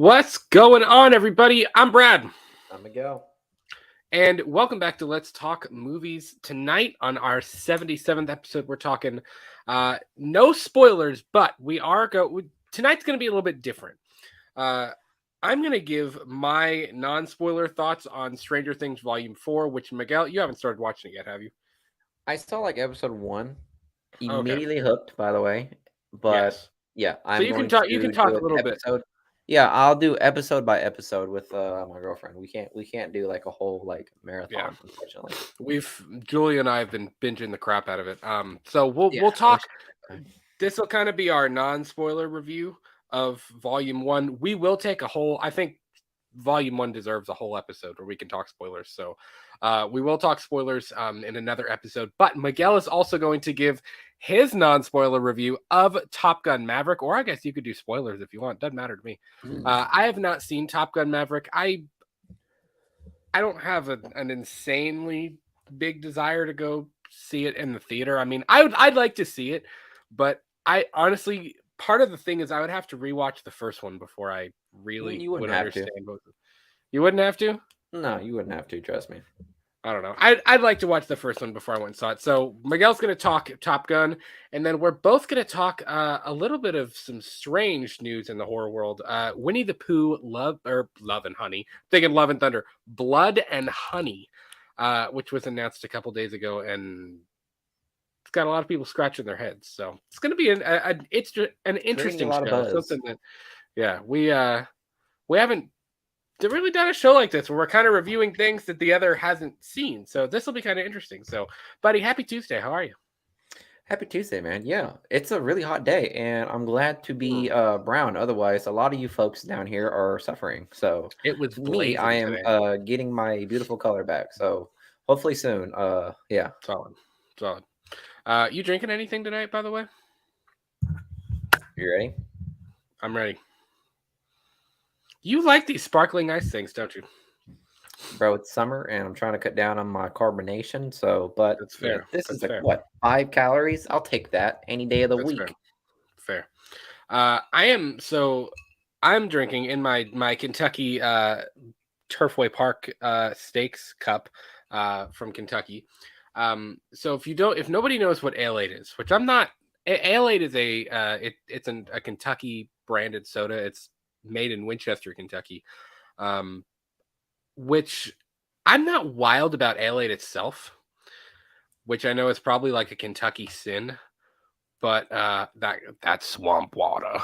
What's going on, everybody? I'm Brad, I'm Miguel. and welcome back to Let's Talk Movies. Tonight, on our 77th episode, we're talking no spoilers, but tonight's going to be a little bit different. I'm going to give my non-spoiler thoughts on Stranger Things Volume 4, which, Miguel, you haven't started watching it yet, have you? I saw like episode 1, Okay. immediately hooked, by the way. But Yes. yeah, So I'm you can going talk. You can to talk do a an little bit. episode. Yeah, I'll do episode by episode with my girlfriend. We can't do like a whole like marathon, unfortunately. Julie and I have been binging the crap out of it. So we'll Yeah, we'll I wish. talk. This will kind of be our non-spoiler review of Volume 1. We will take a whole. I think Volume 1 deserves a whole episode where we can talk spoilers. So we will talk spoilers in another episode. But Miguel is also going to give his non-spoiler review of Top Gun Maverick, or I guess you could do spoilers if you want. Doesn't matter to me. I have not seen Top Gun Maverick. I don't have an insanely big desire to go see it in the theater. I mean, I'd like to see it, but I honestly, part of the thing is I would have to rewatch the first one before I really You would wouldn't have understand to. both. You wouldn't have to. No, you wouldn't have to. Trust me. I don't know. I'd like to watch the first one before I went and saw it. So Miguel's going to talk Top Gun, and then we're both going to talk a little bit of some strange news in the horror world. Winnie the Pooh, Love and Honey. Thinking Love and Thunder, Blood and Honey, which was announced a couple days ago, and it's got a lot of people scratching their heads. So it's going to be it's an interesting a lot of show. buzz. Something that, yeah, we haven't really done a show like this where we're kind of reviewing things that the other hasn't seen. So this will be kind of interesting. So, buddy, happy Tuesday. How are you? Happy Tuesday, man. Yeah, it's a really hot day, and I'm glad to be brown. Otherwise, a lot of you folks down here are suffering. So It was me, I am today. getting my beautiful color back. So hopefully soon. Yeah. Solid. You drinking anything tonight, by the way? You ready? I'm ready. You like these sparkling ice things, don't you? Bro, it's summer and I'm trying to cut down on my carbonation. So, but That's fair. This That's is like fair. what, 5 calories? I'll take that any day of the week. Fair. I'm drinking in my Kentucky Turfway Park Steaks cup from Kentucky. So if nobody knows what Ale 8 is, which I'm not, Ale 8 is it's a Kentucky branded soda. It's made in Winchester, Kentucky. Which I'm not wild about Ale 8 itself, which I know is probably like a Kentucky sin, but that swamp water.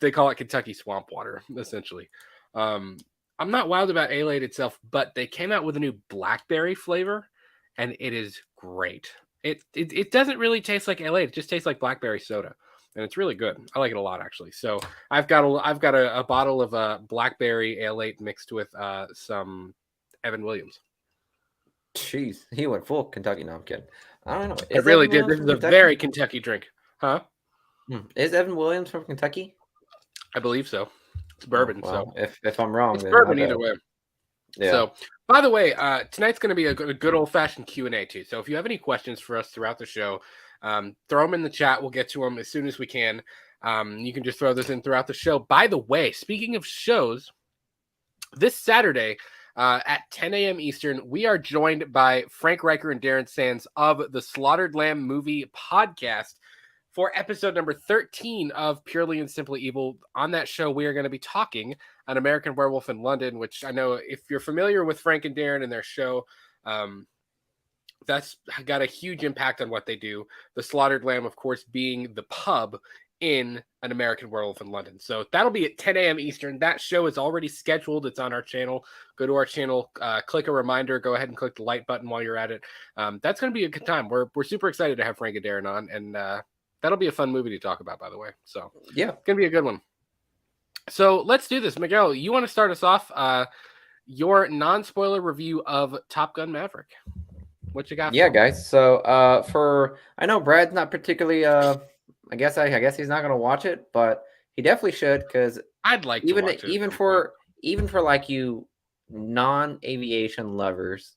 They call it Kentucky swamp water, essentially. I'm not wild about Ale 8 itself, but they came out with a new blackberry flavor, and it is great. It doesn't really taste like Ale 8, it just tastes like blackberry soda. And it's really good. I like it a lot, actually. So I've got a bottle of blackberry Ale 8 mixed with some Evan Williams. Jeez, he went full Kentucky. No, I'm kidding. I don't know. I really did. This is a very Kentucky drink, huh? Is Evan Williams from Kentucky? I believe so. It's bourbon. Well, so if I'm wrong, it's then bourbon either way. Yeah. So, by the way, tonight's going to be a good old fashioned Q&A too. So if you have any questions for us throughout the show, throw them in the chat. We'll get to them as soon as we can. You can just throw those in throughout the show. By the way, speaking of shows, this Saturday at 10 a.m. Eastern, we are joined by Frank Riker and Darren Sands of the Slaughtered Lamb Movie Podcast for episode number 13 of Purely and Simply Evil. On that show, we are going to be talking An American Werewolf in London, which I know if you're familiar with Frank and Darren and their show, that's got a huge impact on what they do. The Slaughtered Lamb, of course, being the pub in An American Werewolf in London. So that'll be at 10 a.m. Eastern. That show is already scheduled. It's on our channel. Go to our channel, click a reminder, go ahead and click the like button while you're at it. That's going to be a good time. We're super excited to have Frank and Darren on, and that'll be a fun movie to talk about, by the way. So yeah, it's going to be a good one. So let's do this. Miguel, you want to start us off? Your non-spoiler review of Top Gun Maverick. What you got? Yeah, guys. So I know Brad's not particularly I guess he's not gonna watch it, but he definitely should, because I'd like to watch it even for like you non-aviation lovers,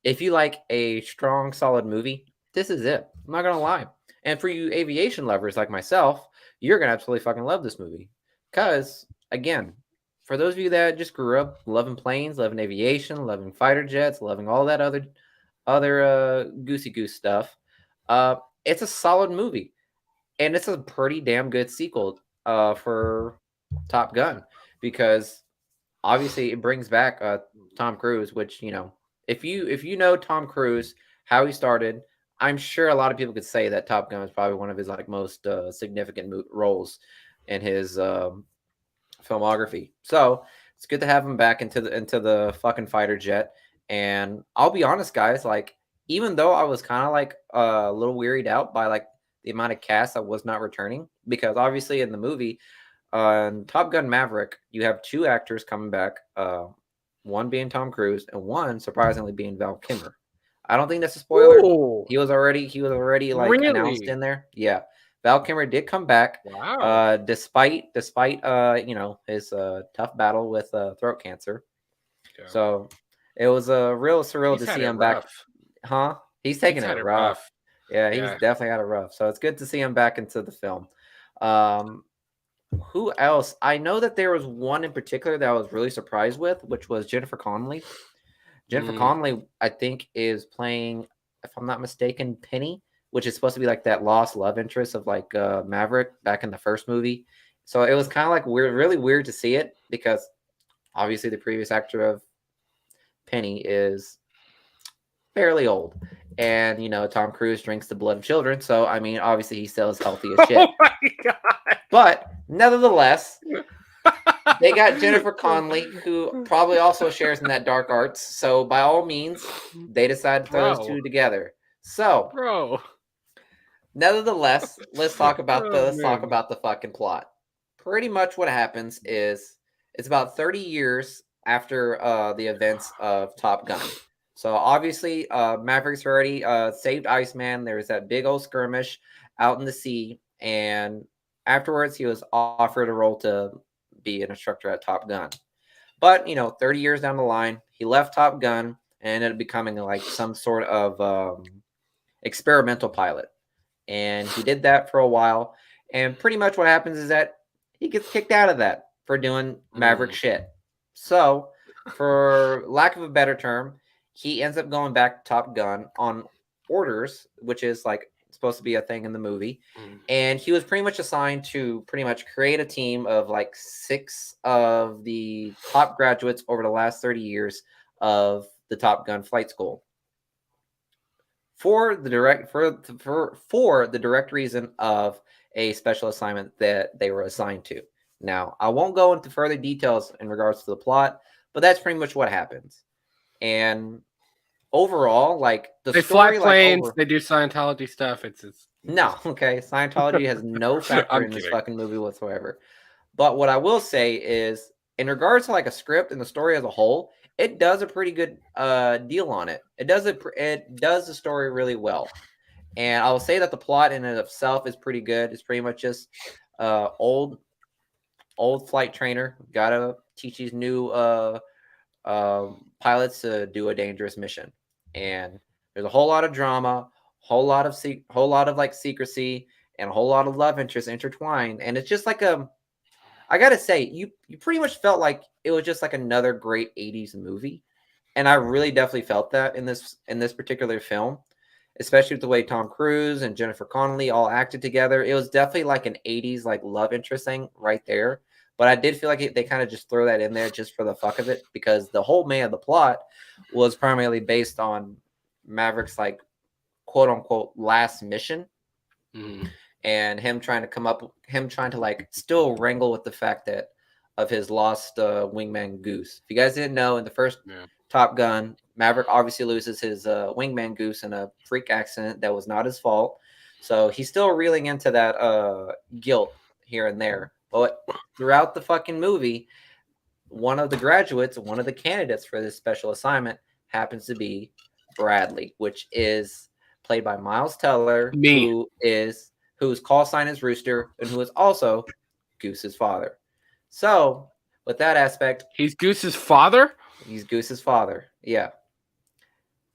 if you like a strong, solid movie, this is it. I'm not gonna lie. And for you aviation lovers like myself, you're gonna absolutely fucking love this movie. Because again, for those of you that just grew up loving planes, loving aviation, loving fighter jets, loving all that other goosey goose stuff, it's a solid movie, and it's a pretty damn good sequel for Top Gun, because obviously it brings back Tom Cruise, which, if you know Tom Cruise, how he started, I'm sure a lot of people could say that Top Gun is probably one of his like most significant roles in his filmography. So it's good to have him back into the fucking fighter jet. And I'll be honest, guys, like, even though I was kind of like a little wearied out by like the amount of cast that was not returning, because obviously in the movie Top Gun Maverick, you have two actors coming back, one being Tom Cruise and one surprisingly being Val Kilmer. I don't think that's a spoiler. Ooh, He was already like announced really? in there. Yeah. Val Kilmer did come back, Wow. despite his tough battle with throat cancer. Yeah. So it was real surreal He's to had see it him back. rough. Huh? He's He's taking had it it rough. rough. Yeah, he's Yeah. definitely had it rough. So it's good to see him back into the film. Um, who else? I know that there was one in particular that I was really surprised with, which was Jennifer Connelly. Jennifer Mm. Connelly, I think, is playing, if I'm not mistaken, Penny, which is supposed to be like that lost love interest of like Maverick back in the first movie. So it was kind of like weird, really weird to see it, because obviously the previous actor of Penny is fairly old. And, Tom Cruise drinks the blood of children. So, I mean, obviously he still is healthy as shit. Oh my god. But nevertheless, they got Jennifer Connelly, who probably also shares in that dark arts. So by all means, they decided to throw those Bro. two together. So Bro. nevertheless, let's talk about Oh man. the fucking plot. Pretty much what happens is it's about 30 years after the events of Top Gun. So obviously, Maverick's already saved Iceman. There was that big old skirmish out in the sea, and afterwards he was offered a role to be an instructor at Top Gun. But 30 years down the line, he left Top Gun and ended up becoming like some sort of experimental pilot. And he did that for a while. And pretty much what happens is that he gets kicked out of that for doing Maverick shit. So, for lack of a better term, he ends up going back to Top Gun on orders, which is like supposed to be a thing in the movie. And he was pretty much assigned to pretty much create a team of like 6 of the top graduates over the last 30 years of the Top Gun flight school, for the direct reason of a special assignment that they were assigned to. Now, I won't go into further details in regards to the plot, but that's pretty much what happens. And overall, like, the They story, fly planes, like, they do Scientology stuff. It's no, okay, Scientology has no factor I'm in this kidding. fucking movie whatsoever. But what I will say is, in regards to like a script and the story as a whole, it does a pretty good deal on it. It does the story really well. And I will say that the plot in and of itself is pretty good. It's pretty much just old flight trainer gotta teach these new pilots to do a dangerous mission. And there's a whole lot of drama, whole lot of like secrecy, and a whole lot of love interests intertwined. And it's just like I gotta say, you pretty much felt like it was just like another great 80s movie. And I really definitely felt that in this particular film, especially with the way Tom Cruise and Jennifer Connelly all acted together. It was definitely like an 80s like love interest thing right there. But I did feel like they kind of just throw that in there just for the fuck of it, because the whole main of the plot was primarily based on Maverick's like quote unquote last mission. And him trying to like still wrangle with the fact that of his lost wingman Goose. If you guys didn't know, in the first Top Gun, Maverick obviously loses his wingman Goose in a freak accident that was not his fault. So he's still reeling into that guilt here and there. But throughout the fucking movie, one of the candidates for this special assignment happens to be Bradley, which is played by Miles Teller, whose call sign is Rooster, and who is also Goose's father. So, with that aspect, he's Goose's father? He's Goose's father. Yeah.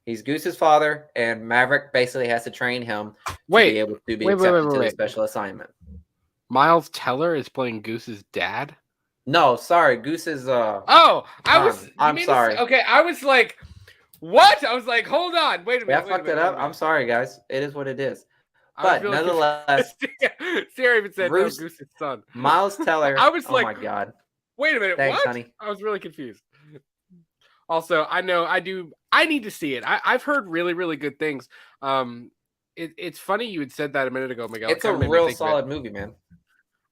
He's Goose's father, and Maverick basically has to train him to be able to be accepted to the special assignment. Miles Teller is playing Goose's dad. No, sorry, Goose is Oh, I was. son. You I'm mean sorry. okay? I was like, what? I was like, hold on, wait a Yeah, I minute, wait a fucked it minute, wait up. a I'm minute. sorry, guys. It is what it is. I was But really nonetheless, confused. Sarah even said no, Bruce Goose's son. Miles Teller. I was Oh like, my god. wait a minute, Thanks, what? honey. I was really confused. Also, I know I do. I need to see it. I've heard really, really good things. It's funny you had said that a minute ago, Miguel. It It's a kind of made me real think of it. solid movie, man.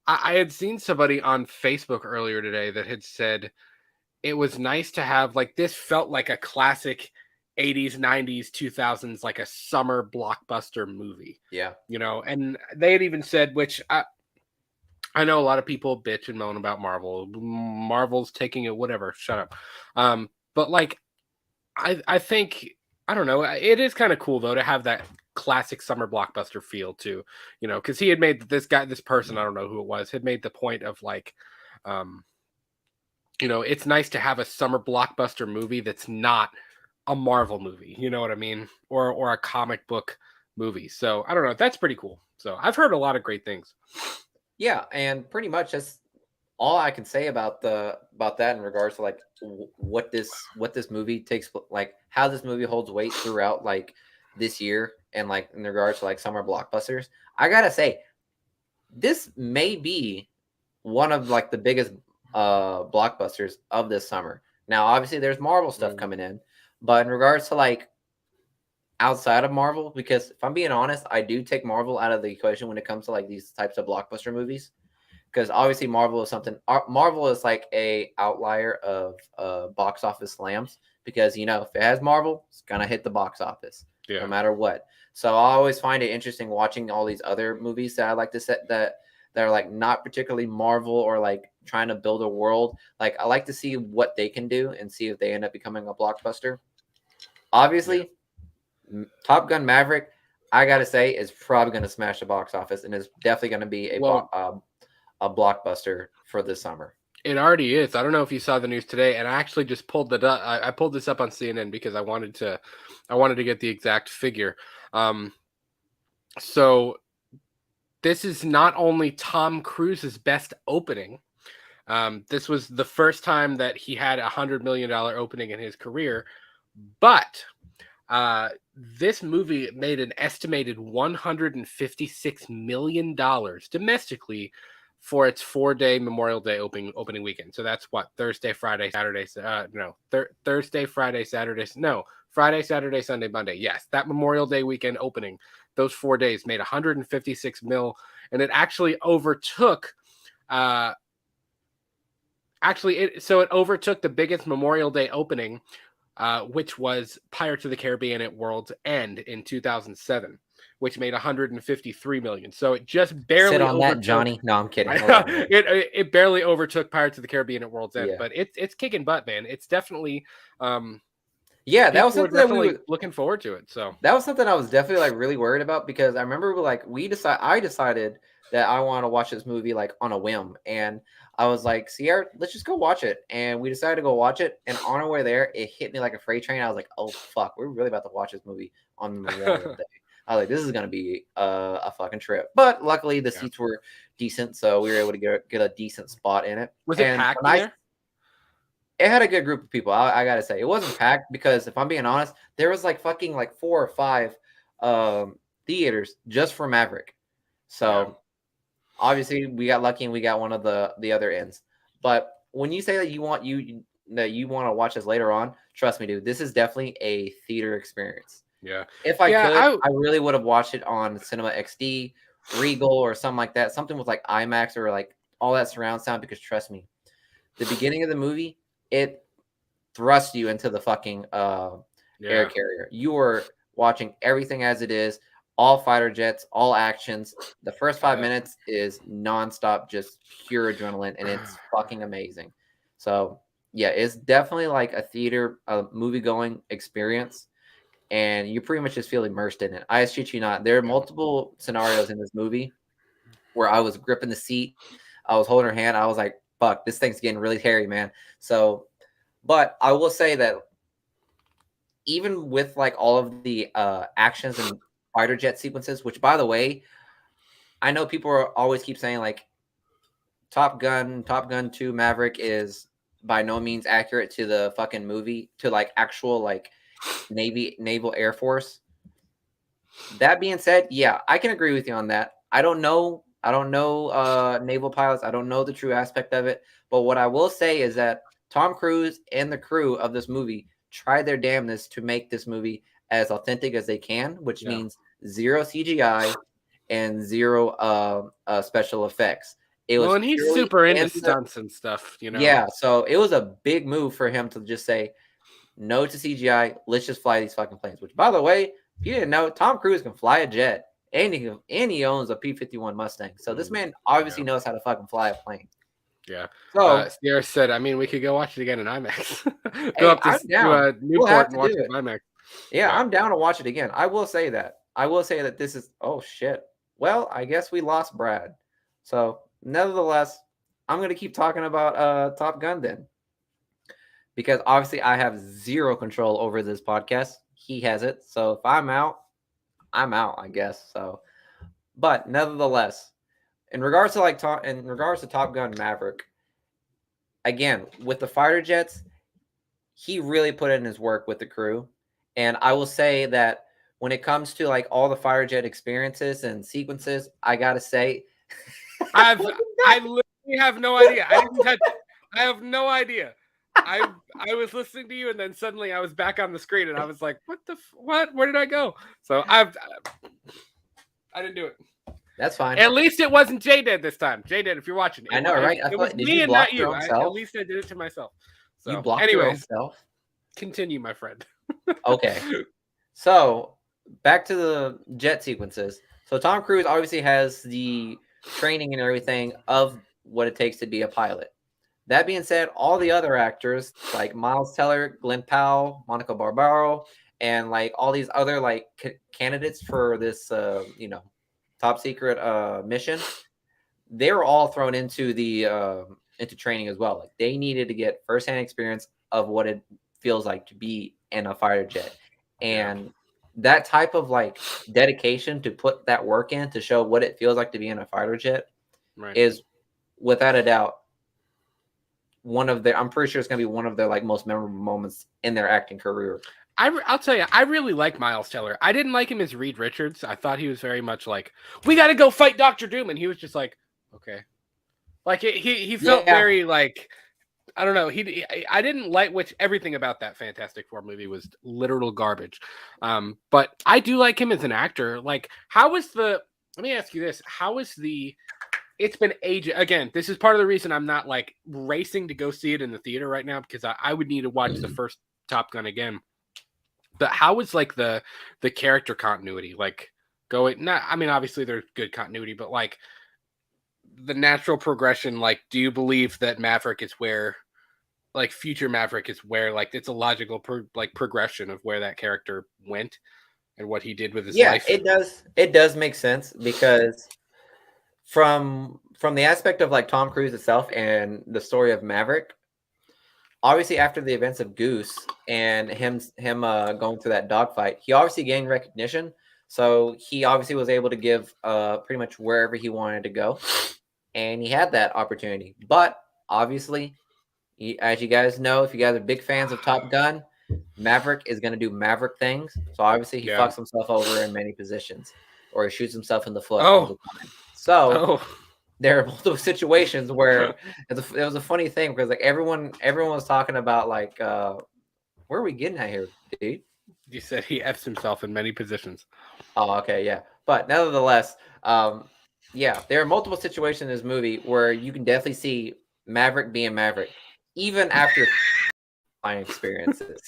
I had seen somebody on Facebook earlier today that had said it was nice to have like this felt like a classic 80s, 90s, 2000s, like a summer blockbuster movie. Yeah. You know, and they had even said, which I know a lot of people bitch and moan about Marvel. Marvel's taking it, whatever. Shut up. But like, I think I don't know. It is kind of cool though to have that classic summer blockbuster feel too. You know, because he had made this person, I don't know who it was, had made the point of like, um, you know, it's nice to have a summer blockbuster movie that's not a Marvel movie. You know what I mean? Or a comic book movie. So I don't know. That's pretty cool. So I've heard a lot of great things. Yeah, and pretty much that's all I can say about that in regards to like what this movie like how this movie holds weight throughout like this year and like in regards to like summer blockbusters. I gotta say, this may be one of like the biggest blockbusters of this summer. Now, obviously, there's Marvel stuff coming in, but in regards to like outside of Marvel, because if I'm being honest, I do take Marvel out of the equation when it comes to like these types of blockbuster movies. Because obviously Marvel is something. Marvel is like a outlier of box office slams because you know if it has Marvel, it's gonna hit the box office no matter what. So I always find it interesting watching all these other movies that I like to set that are like not particularly Marvel or like trying to build a world. Like I like to see what they can do and see if they end up becoming a blockbuster. Obviously, Top Gun Maverick, I gotta say, is probably gonna smash the box office and is definitely gonna be a blockbuster for this summer. It already is. I don't know if you saw the news today, and I actually just pulled it up. I pulled this up on CNN because I wanted to get the exact figure. So this is not only Tom Cruise's best opening. This was the first time that he had $100 million opening in his career, but this movie made an estimated $156 million domestically for its 4-day Memorial Day opening weekend. So that's what Thursday, Friday, Saturday. Thursday, Friday, Saturday. No, Friday, Saturday, Sunday, Monday. Yes, that Memorial Day weekend opening. Those 4 days made 156 mil, and it actually overtook. It overtook the biggest Memorial Day opening, which was Pirates of the Caribbean at World's End in 2007, which made 153 million. So it just barely Sit on overtook. that, Johnny. No, I'm kidding. It barely overtook Pirates of the Caribbean at World's End, Yeah. but it's kicking butt, man. It's definitely. Yeah, that was something that we were looking forward to it. So that was something I was definitely like really worried about because I remember like I decided that I want to watch this movie like on a whim, and I was like, Sierra, let's just go watch it, and we decided to go watch it. And on our way there, it hit me like a freight train. I was like, oh fuck, we're really about to watch this movie on Memorial Day. I was like, this is gonna be a fucking trip. But luckily, the seats were decent, so we were able to get a decent spot in it. Was it packed in there? It had a good group of people. I gotta say, it wasn't packed because if I'm being honest, there was like fucking like 4 or 5 theaters just for Maverick. So obviously we got lucky and we got one of the other ends. But when you say that you want to watch this later on, trust me, dude, this is definitely a theater experience. Yeah. If I could, I really would have watched it on Cinema XD, Regal, or something like that. Something with like IMAX or like all that surround sound. Because trust me, the beginning of the movie, it thrusts you into the fucking air carrier. You are watching everything as it is, all fighter jets, all actions. The first 5 minutes is nonstop, just pure adrenaline, and it's fucking amazing. So yeah, it's definitely like a movie going experience, and you pretty much just feel immersed in it. I shit you not. There are multiple scenarios in this movie where I was gripping the seat, I was holding her hand, I was like, fuck, this thing's getting really hairy, man. So, but I will say that even with like all of the actions and fighter jet sequences, which by the way, I know people always keep saying like Top Gun 2 Maverick is by no means accurate to the fucking movie, to like actual like naval air force. That being said, yeah, I can agree with you on that. I don't know naval pilots. I don't know the true aspect of it. But what I will say is that Tom Cruise and the crew of this movie tried their damnedest to make this movie as authentic as they can, which means zero CGI and zero special effects. It was and he's super into stunts and stuff, you know. Yeah, so it was a big move for him to just say no to CGI. Let's just fly these fucking planes. Which, by the way, if you didn't know, Tom Cruise can fly a jet, and he owns a P-51 Mustang. So this man obviously knows how to fucking fly a plane. Yeah. So Sierra said, I mean, we could go watch it again in IMAX. Go up to Newport and watch it in IMAX. Yeah, I'm down to watch it again. I will say that. This is shit. Well, I guess we lost Brad. So nevertheless, I'm gonna keep talking about Top Gun then. Because obviously I have zero control over this podcast. He has it. So if I'm out, I guess. So, but nevertheless, in regards to Top Gun Maverick, again, with the fighter jets, he really put in his work with the crew. And I will say that when it comes to like all the fighter jet experiences and sequences, I gotta say I literally have no idea. I didn't touch it. I have no idea. I was listening to you, and then suddenly I was back on the screen, and I was like, "What? Where did I go?" So I didn't do it. That's fine. At least it wasn't J-Dead this time. J-Dead, if you're watching, I know, right? It was me and not you. At least I did it to myself. So, you blocked your own self. Continue, my friend. Okay. So back to the jet sequences. So Tom Cruise obviously has the training and everything of what it takes to be a pilot. That being said, all the other actors like Miles Teller, Glenn Powell, Monica Barbaro, and like all these other like candidates for this top secret mission, they were all thrown into the into training as well. Like they needed to get firsthand experience of what it feels like to be in a fighter jet, and that type of like dedication to put that work in to show what it feels like to be in a fighter jet is without a doubt I'm pretty sure it's gonna be one of their like most memorable moments in their acting career. I'll tell you, I really like Miles Teller. I didn't like him as Reed Richards. I thought he was very much like, we got to go fight Dr. Doom, and he was just like, okay, like he felt very like, I don't know. I didn't like everything about that Fantastic Four movie was literal garbage. But I do like him as an actor. Like, let me ask you this: it's been ages. Again, this is part of the reason I'm not like racing to go see it in the theater right now, because I would need to watch the first Top Gun again. But how is like the character continuity like going? Not, I mean, obviously there's good continuity, but like the natural progression. Like, do you believe that Maverick is where, like, future Maverick is where, like, it's a logical progression of where that character went and what he did with his life? Yeah, it does make sense, because from the aspect of like Tom Cruise itself and the story of Maverick, obviously after the events of Goose and him going through that dogfight, he obviously gained recognition. So he obviously was able to give pretty much wherever he wanted to go, and he had that opportunity. But obviously, as you guys know, if you guys are big fans of Top Gun, Maverick is going to do Maverick things. So obviously he fucks himself over in many positions, or he shoots himself in the foot all the time. So there are multiple situations where it was a funny thing, because like everyone was talking about like where are we getting at here, dude? You said he F's himself in many positions. Oh, okay, yeah. But nevertheless, there are multiple situations in this movie where you can definitely see Maverick being Maverick, even after flying experiences.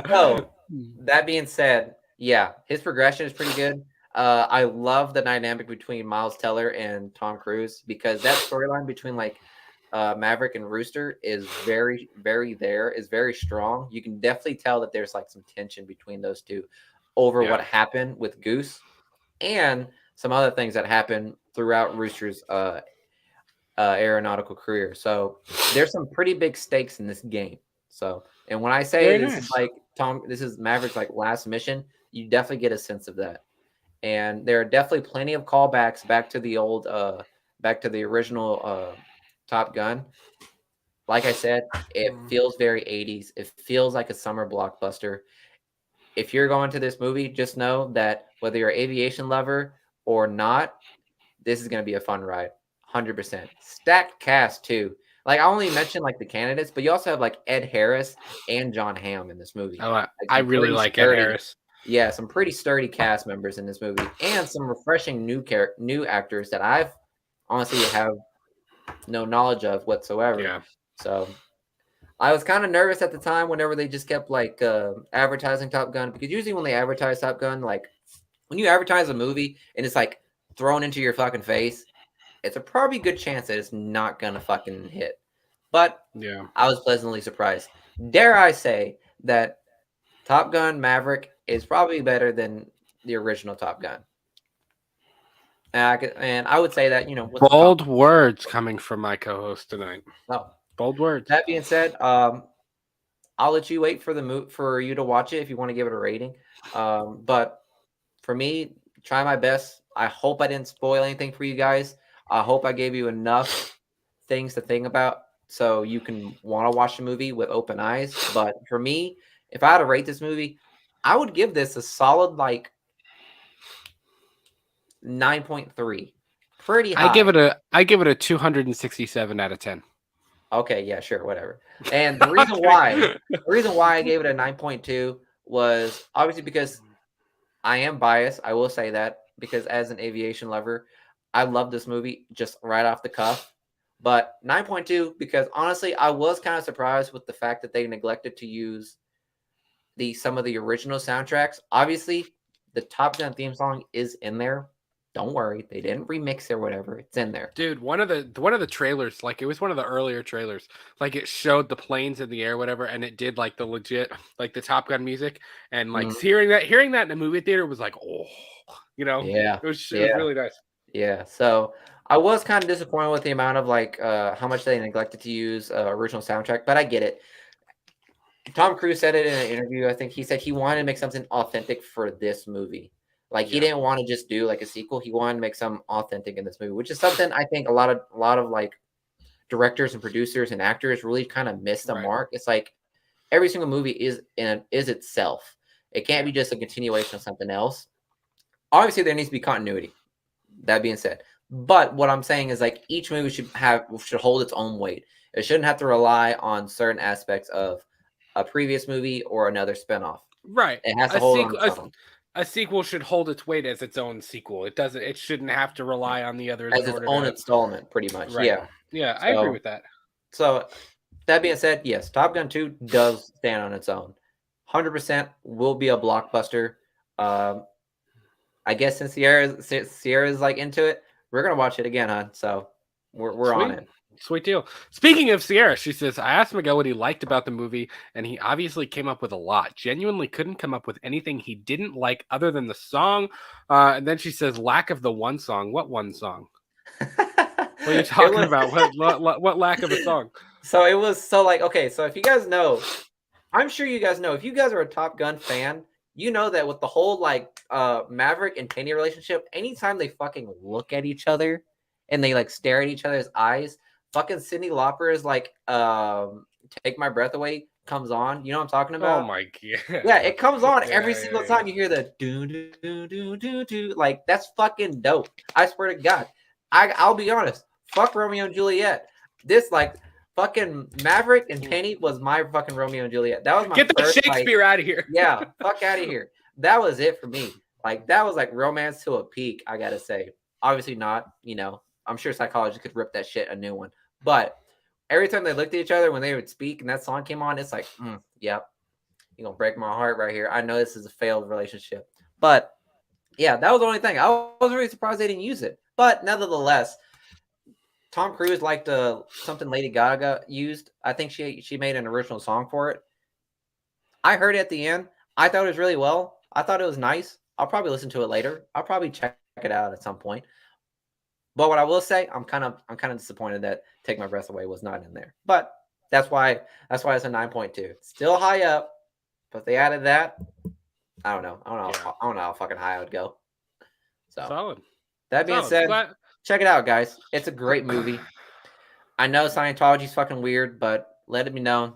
So that being said, yeah, his progression is pretty good. I love the dynamic between Miles Teller and Tom Cruise, because that storyline between like Maverick and Rooster is very, very strong. You can definitely tell that there's like some tension between those two over what happened with Goose and some other things that happened throughout Rooster's aeronautical career. So there's some pretty big stakes in this game. So, and when I say is like this is Maverick's like last mission, you definitely get a sense of that. and there are definitely plenty of callbacks back to the old, back to the original Top Gun. Like I said, it feels very 80s. It feels like a summer blockbuster. If you're going to this movie, just know that whether you're an aviation lover or not, this is going to be a fun ride. 100%. Stacked cast too. Like I only mentioned like the candidates, but you also have like Ed Harris and John Hamm in this movie. Oh, Like I some really pretty like Ed sturdy, Harris. yeah, some pretty sturdy cast members in this movie, and some refreshing new actors that I've honestly have no knowledge of whatsoever. Yeah. So I was kind of nervous at the time whenever they just kept like advertising Top Gun, because usually when they advertise Top Gun, like when you advertise a movie and it's like thrown into your fucking face, it's a probably good chance that it's not gonna fucking hit. But Yeah. I was pleasantly surprised. Dare I say that Top Gun Maverick is probably better than the original Top Gun. And I would say that, with some Bold words coming from my co-host tonight. oh, Bold words. that being said, I'll let you wait for for you to watch it if you want to give it a rating. But for me, try my best. I hope I didn't spoil anything for you guys. I hope I gave you enough things to think about so you can want to watch the movie with open eyes. But for me, if I had to rate this movie, I would give this a solid like 9.3. Pretty high. I give it a 267 out of 10. Okay, yeah, sure, whatever. And the reason why I gave it a 9.2 was obviously because I am biased. I will say that, because as an aviation lover, I love this movie just right off the cuff. But 9.2 because honestly, I was kind of surprised with the fact that they neglected to use some of the original soundtracks. Obviously, the Top Gun theme song is in there. Don't worry, they didn't remix it or whatever. It's in there. Dude, one of the trailers, like it was one of the earlier trailers, like it showed the planes in the air, whatever, and it did like the legit, like the Top Gun music, and like hearing that in a movie theater was like, oh, Yeah, it was yeah, really nice. yeah. So I was kind of disappointed with the amount of like how much they neglected to use original soundtrack, but I get it. Tom Cruise said it in an interview. I think he said he wanted to make something authentic for this movie. Like he didn't want to just do like a sequel. He wanted to make something authentic in this movie, which is something I think a lot of like directors and producers and actors really kind of miss the mark. It's like every single movie is itself. It can't be just a continuation of something else. Obviously, there needs to be continuity. That being said, but what I'm saying is like each movie should hold its own weight. It shouldn't have to rely on certain aspects of a previous movie or another spinoff. Right. It has to hold on its own. A sequel should hold its weight as its own sequel. It shouldn't have to rely on the others As its own installment, pretty much. Right. Yeah. Yeah, I agree with that. So that being said, yes, Top Gun 2 does stand on its own. 100% will be a blockbuster. I guess since Sierra's like into it, we're gonna watch it again, huh? So we're on it. Sweet deal. Speaking of Sierra, she says, I asked Miguel what he liked about the movie, and he obviously came up with a lot. Genuinely couldn't come up with anything he didn't like other than the song. And then she says, lack of the one song. What one song? What are you talking about? What lack of a song? So it was okay, so if you guys know, I'm sure you guys know, if you guys are a Top Gun fan, you know that with the whole like Maverick and Penny relationship, anytime they fucking look at each other and they like stare at each other's eyes, fucking Cyndi Lauper is like Take My Breath Away comes on. You know what I'm talking about? Oh my god. Yeah, it comes on every single time you hear the do do do do do do. Like that's fucking dope. I swear to God. I'll be honest. Fuck Romeo and Juliet. This like fucking Maverick and Penny was my fucking Romeo and Juliet. That was my Get the Shakespeare out of here. Yeah, fuck out of here. That was it for me. Like that was like romance to a peak, I gotta say. Obviously not, I'm sure psychologists could rip that shit a new one. But every time they looked at each other when they would speak and that song came on, it's like, yep, you're gonna break my heart right here. I know this is a failed relationship. But yeah, that was the only thing. I was really surprised they didn't use it. But nevertheless, Tom Cruise liked something Lady Gaga used. I think she made an original song for it. I heard it at the end. I thought it was really well. I thought it was nice. I'll probably listen to it later. I'll probably check it out at some point. But what I will say, I'm kind of disappointed that Take My Breath Away was not in there. But that's why it's a 9.2. Still high up, but if they added that, I don't know. I don't know how fucking high I would go. So Solid. that being said, check it out, guys. It's a great movie. I know Scientology's fucking weird, but let me know.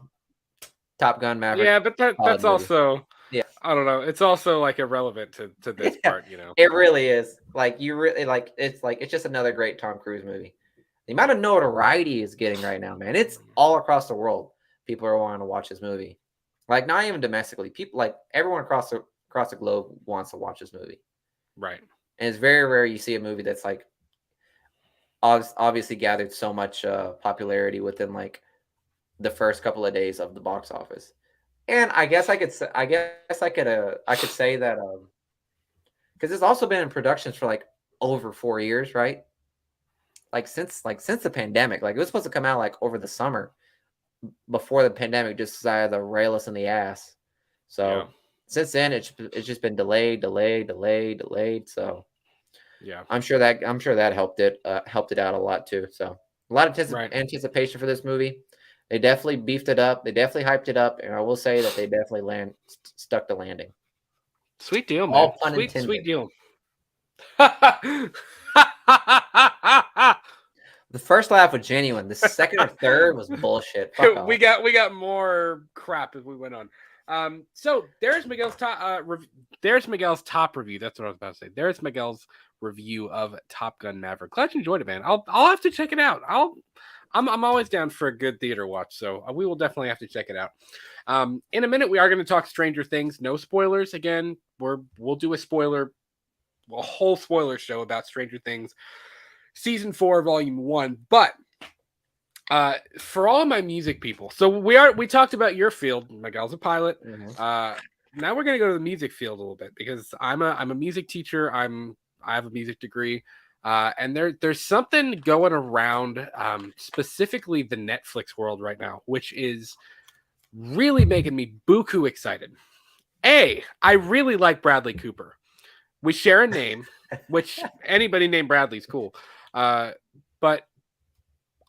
Top Gun Maverick. Yeah, but that's also, yeah. I don't know. It's also like irrelevant to this part, you know. It really is. Like you really it's just another great Tom Cruise movie. The amount of notoriety is getting right now, man. It's all across the world. People are wanting to watch this movie. Like not even domestically. People like everyone across the globe wants to watch this movie. Right. And it's very rare you see a movie that's like obviously gathered so much popularity within like the first couple of days of the box office. And I guess I could say that because it's also been in productions for like over 4 years, right? Like since the pandemic. Like it was supposed to come out like over the summer before the pandemic just decided to rail us in the ass. So since then it's just been delayed. So yeah, I'm sure that helped it out a lot too. So a lot of anticipation for this movie. They definitely beefed it up. They definitely hyped it up, and I will say that they definitely stuck the landing. Sweet deal, man. All pun intended. Sweet deal. The first laugh was genuine. The second or third was bullshit. Fuck off. We got more crap as we went on. So there's Miguel's top. There's Miguel's top review. That's what I was about to say. There's Miguel's review of Top Gun Maverick. Glad you enjoyed it, man. I'll have to check it out. I'm always down for a good theater watch, so we will definitely have to check it out. In a minute, we are going to talk Stranger Things. No spoilers. Again, we'll do a whole spoiler show about Stranger Things, season 4, volume 1. But for all of my music people, so we talked about your field. Miguel's a pilot. Mm-hmm. Now we're going to go to the music field a little bit because I'm a music teacher. I have a music degree. And there's something going around, specifically the Netflix world right now, which is really making me buku excited. I really like Bradley Cooper. We share a name, which anybody named Bradley's cool. But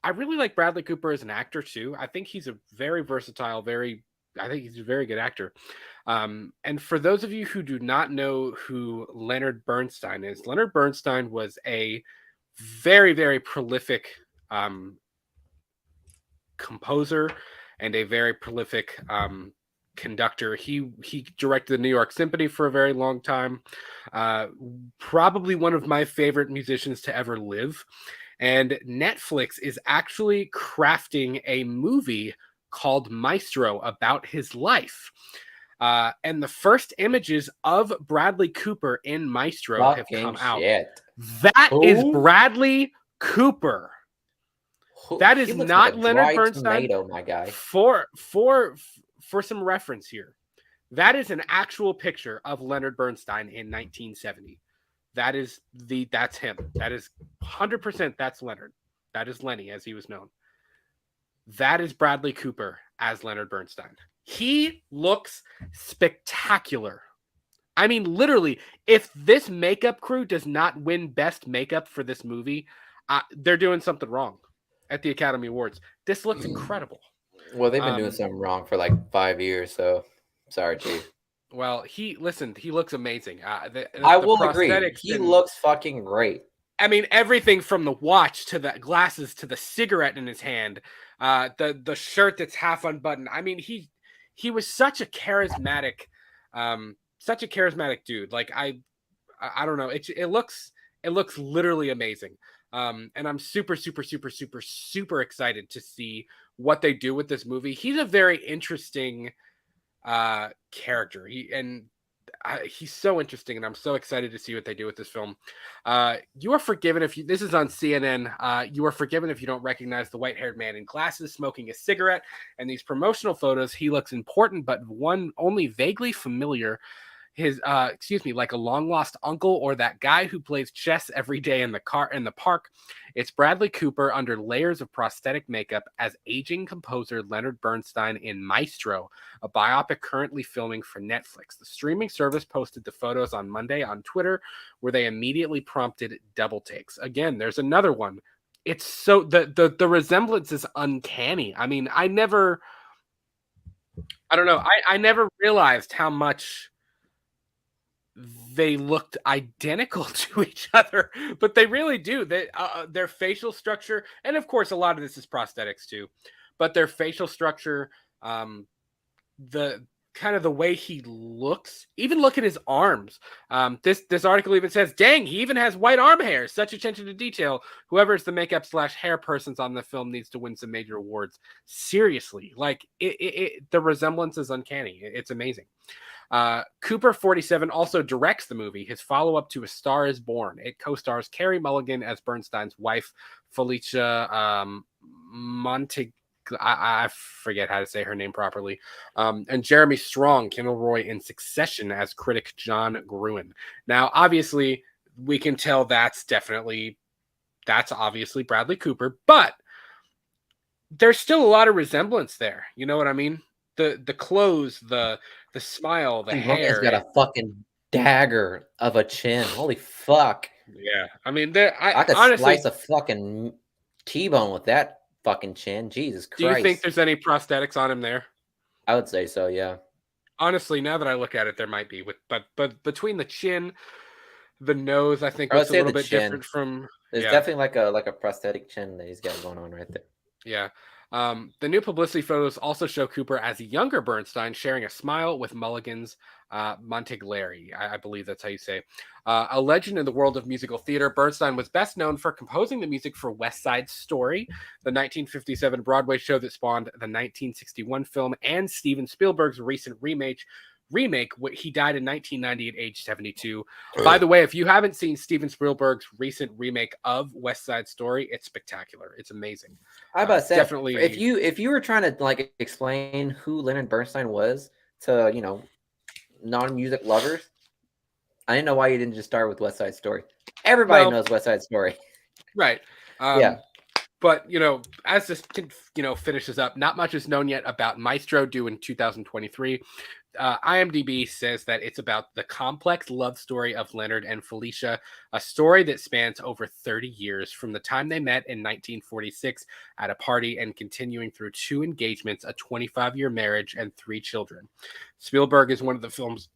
I really like Bradley Cooper as an actor too. I think he's a very versatile, I think he's a very good actor. And for those of you who do not know who Leonard Bernstein is, Leonard Bernstein was a very, very prolific composer and a very prolific conductor. He directed the New York Symphony for a very long time. Probably one of my favorite musicians to ever live. And Netflix is actually crafting a movie called Maestro about his life. And the first images of Bradley Cooper in Maestro have come out. That is Bradley Cooper. That is not Leonard Bernstein. Tomato, my guy. For some reference here, that is an actual picture of Leonard Bernstein in 1970. That's him. That is 100%. That's Leonard. That is Lenny, as he was known. That is Bradley Cooper as Leonard Bernstein. He looks spectacular. I mean, literally, if this makeup crew does not win Best Makeup for this movie, they're doing something wrong at the Academy Awards. This looks incredible. Well, they've been doing something wrong for like 5 years, so sorry, Chief. Well, he looks amazing. I will agree. He looks fucking great. I mean, everything from the watch to the glasses to the cigarette in his hand, the shirt that's half unbuttoned. I mean, he was such a charismatic dude. Like I don't know. It looks literally amazing. And I'm super excited to see what they do with this movie. He's a very interesting character. He's so interesting, and I'm so excited to see what they do with this film. You are forgiven if this is on CNN. You are forgiven if you don't recognize the white-haired man in glasses smoking a cigarette. And these promotional photos, he looks important, but one only vaguely familiar. Like a long lost uncle or that guy who plays chess every day in the park. It's Bradley Cooper under layers of prosthetic makeup as aging composer Leonard Bernstein in Maestro, a biopic currently filming for Netflix. The streaming service posted the photos on Monday on Twitter, where they immediately prompted double takes. Again, there's another one. It's so the resemblance is uncanny. I mean, I never realized how much they looked identical to each other, but they really do. Their facial structure, and of course, a lot of this is prosthetics too, but their facial structure, the kind of the way he looks, even look at his arms. This article even says, "Dang, he even has white arm hair. Such attention to detail. Whoever is the makeup / hair persons on the film needs to win some major awards." Seriously, like the resemblance is uncanny. It's amazing. Cooper 47 also directs the movie, his follow-up to A Star Is Born. It co-stars Carey Mulligan as Bernstein's wife, Felicia Monte. I forget how to say her name properly. And Jeremy Strong, Kilroy in Succession as critic John Gruen. Now, obviously, we can tell that's obviously Bradley Cooper, but there's still a lot of resemblance there. You know what I mean? The clothes, the smile, the hair. He's got a fucking dagger of a chin. Holy fuck. Yeah. I mean, I could honestly slice a fucking T-bone with that fucking chin. Jesus Christ. Do you think there's any prosthetics on him there? I would say so, yeah. Honestly, now that I look at it, there might be. But between the chin, the nose, I think I would looks a say little the bit chin. different from. There's yeah. definitely like a prosthetic chin that he's got going on right there. Yeah. The new publicity photos also show Cooper as a younger Bernstein sharing a smile with Mulligan's Monteglieri. I believe that's how you say. A legend in the world of musical theater, Bernstein was best known for composing the music for West Side Story, the 1957 Broadway show that spawned the 1961 film, and Steven Spielberg's recent remake. He died in 1990 at age 72. By the way, if you haven't seen Steven Spielberg's recent remake of West Side Story, it's spectacular. It's amazing. I about to say, definitely. If you were trying to like explain who Leonard Bernstein was to non-music lovers, I didn't know why you didn't just start with West Side Story. Everybody knows West Side Story, right? Yeah. But, as this, finishes up, not much is known yet about Maestro, due in 2023. IMDb says that it's about the complex love story of Leonard and Felicia, a story that spans over 30 years from the time they met in 1946 at a party and continuing through 2 engagements, a 25-year marriage, and 3 children. Spielberg is one of the film's,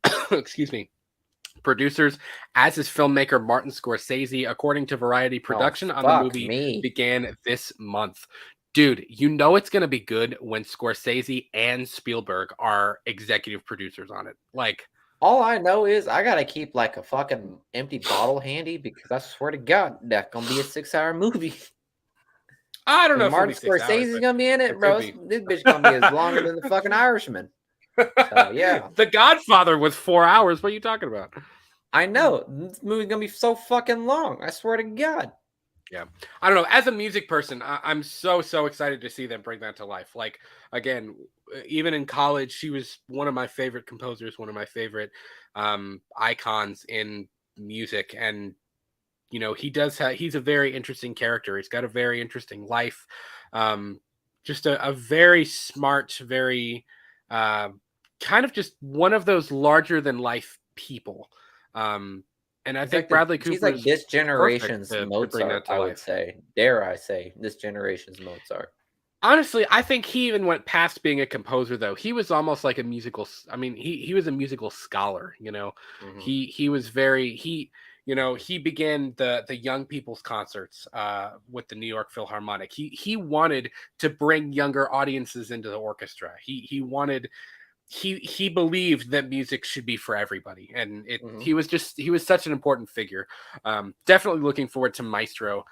producers, as is filmmaker Martin Scorsese. According to Variety, production on the movie began this month. Dude, it's going to be good when Scorsese and Spielberg are executive producers on it. Like, all I know is I got to keep like a fucking empty bottle handy, because I swear to God, that's going to be a 6-hour movie. I don't know if Martin Scorsese's going to be in it, bro. This bitch going to be as longer than the fucking Irishman. So, yeah. The Godfather was 4 hours. What are you talking about? I know. This movie's going to be so fucking long. I swear to God. Yeah. I don't know. As a music person, I'm so excited to see them bring that to life. Like, again, even in college, she was one of my favorite composers, one of my favorite icons in music. And, he's a very interesting character. He's got a very interesting life. Just a very smart, very kind of just one of those larger than life people. And I think Bradley Cooper is like this generation's Mozart, I would say. Dare I say, this generation's Mozart. Honestly, I think he even went past being a composer, though. He was almost like a musical. I mean, he was a musical scholar. Mm-hmm. He was very he began the young people's concerts with the New York Philharmonic. He wanted to bring younger audiences into the orchestra. He believed that music should be for everybody, and he was such an important figure. Definitely looking forward to Maestro.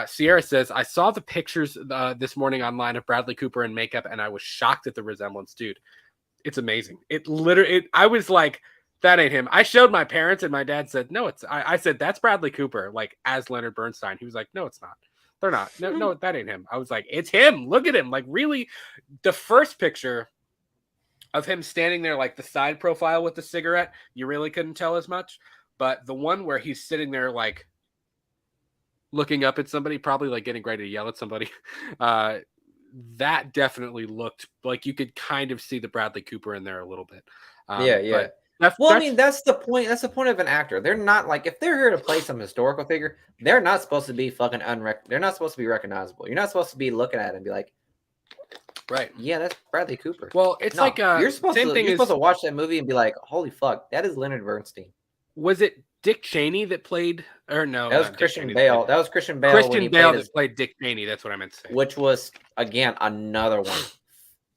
Sierra says, I saw the pictures this morning online of Bradley Cooper in makeup, and I was shocked at the resemblance. Dude, it's amazing. I was like, that ain't him. I showed my parents, and my dad said, no, I said, that's Bradley Cooper, like, as Leonard Bernstein. He was like, no, it's not. They're not. No, that ain't him. I was like, it's him. Look at him. Like, really, the first picture of him standing there, like the side profile with the cigarette, you really couldn't tell as much. But the one where he's sitting there, like looking up at somebody, probably like getting ready to yell at somebody, that definitely looked like you could kind of see the Bradley Cooper in there a little bit. Yeah. I mean, that's the point. That's the point of an actor. They're not like, if they're here to play some historical figure, they're not supposed to be fucking they're not supposed to be recognizable. You're not supposed to be looking at it and be like, right, yeah, that's Bradley Cooper. Well, it's like you're supposed to watch that movie and be like, holy fuck, that is Leonard Bernstein. Was it Dick Cheney that played, or no, That was not Dick Christian Cheney. Bale. That was Christian Bale when Christian he Bale played that played Dick Cheney. That's what I meant to say. which was again another one.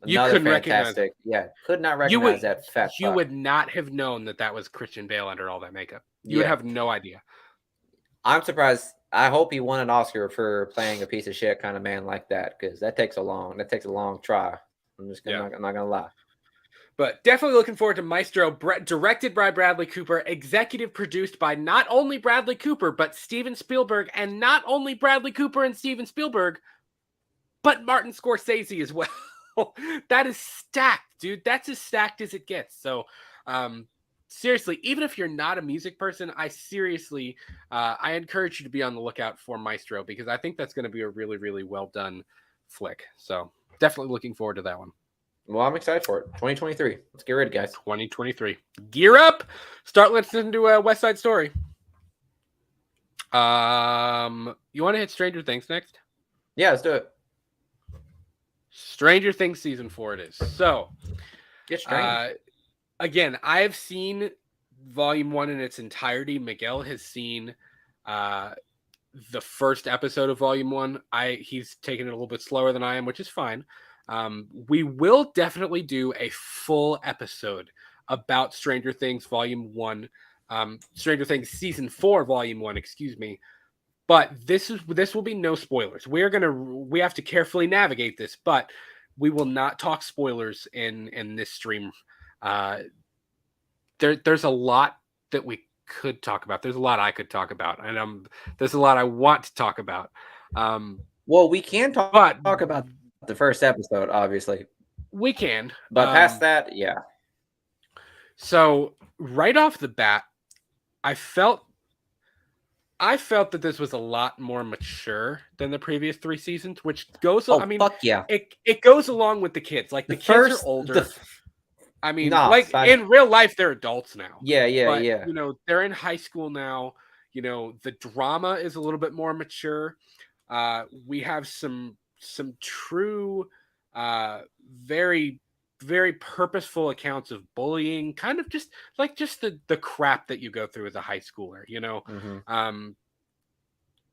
You Another couldn't recognize fantastic. Yeah, could not You recognize would that fat you fuck. would not have known that was Christian Bale under all that makeup. You would Yeah. have no idea. I'm surprised. I hope he won an Oscar for playing a piece of shit kind of man like that, because that takes a long try. I'm not gonna lie. But definitely looking forward to Maestro, directed by Bradley Cooper, executive produced by not only Bradley Cooper, but Steven Spielberg, and not only Bradley Cooper and Steven Spielberg, but Martin Scorsese as well. That is stacked, dude. That's as stacked as it gets. So, seriously, even if you're not a music person, I encourage you to be on the lookout for Maestro, because I think that's going to be a really, really well done flick. So definitely looking forward to that one. Well, I'm excited for it. 2023. Let's get ready, guys. 2023. Gear up. Start listening to West Side Story. You want to hit Stranger Things next? Yeah, let's do it. Stranger Things season 4 it is. So, Get strange. Again, I have seen volume 1 in its entirety. Miguel has seen the first episode of volume 1. He's taken it a little bit slower than I am, which is fine. We will definitely do a full episode about Stranger Things volume 1, Stranger Things season 4 volume 1, excuse me. But this will be no spoilers. We have to carefully navigate this, but we will not talk spoilers in this stream. There's a lot that we could talk about. There's a lot I could talk about, and there's a lot I want to talk about. Well, we can talk about the first episode, obviously. We can, but past that, yeah. So right off the bat, I felt that this was a lot more mature than the previous 3 seasons, which goes. Oh, I mean, fuck yeah! It goes along with the kids. Like the kids are older. I mean, in real life, they're adults now. Yeah. You know, they're in high school now. You know, the drama is a little bit more mature. We have some true, very, very purposeful accounts of bullying, kind of just the crap that you go through as a high schooler, you know. Mm-hmm.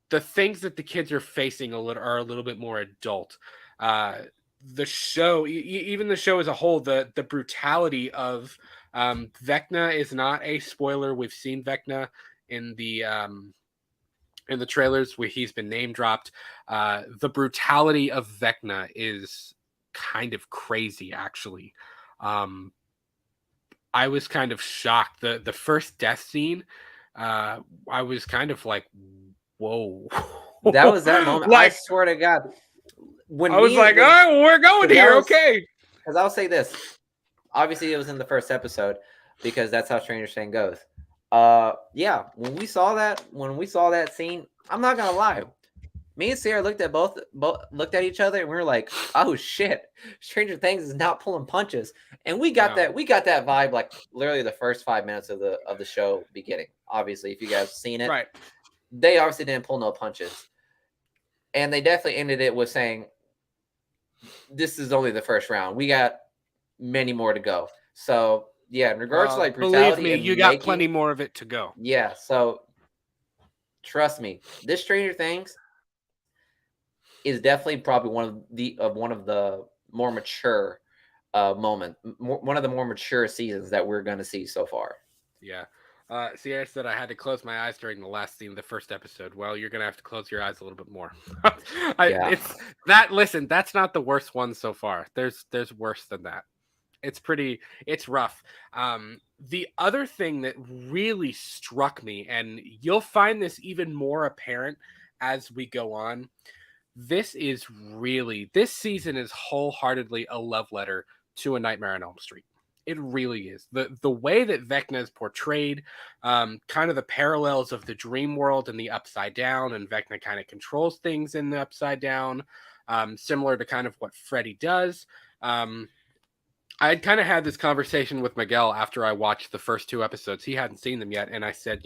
The things that the kids are facing are a little bit more adult. The show, even the show as a whole, the brutality of Vecna is not a spoiler. We've seen Vecna in the trailers where he's been name dropped. The brutality of Vecna is kind of crazy, actually. I was kind of shocked. The first death scene, I was kind of like, whoa. That was that moment. Like, I swear to God. All right, well, we're going here. Okay. Because I'll say this. Obviously, it was in the first episode because that's how Stranger Things goes. Yeah, when we saw that scene, I'm not gonna lie. Me and Sarah looked at each other and we were like, "Oh shit, Stranger Things is not pulling punches." And we got that vibe like literally the first 5 minutes of the show beginning. Obviously, if you guys have seen it, right? They obviously didn't pull no punches, and they definitely ended it with saying, "This is only the first round. We got many more to go." So yeah, in regards to like brutality, believe me, you got plenty more of it to go. Yeah, so trust me, this Stranger Things is definitely probably one of the more mature one of the more mature seasons that we're going to see so far. Yeah. Sierra said I had to close my eyes during the last scene of the first episode. Well, you're gonna have to close your eyes a little bit more. It's that. Listen, that's not the worst one so far. There's worse than that. It's rough. The other thing that really struck me, and you'll find this even more apparent as we go on, this season is wholeheartedly a love letter to A Nightmare on Elm Street. It really is. The way that Vecna is portrayed, kind of the parallels of the dream world and the upside down, and Vecna kind of controls things in the upside down, similar to kind of what Freddy does. I had kind of had this conversation with Miguel after I watched the first 2 episodes. He hadn't seen them yet, and I said,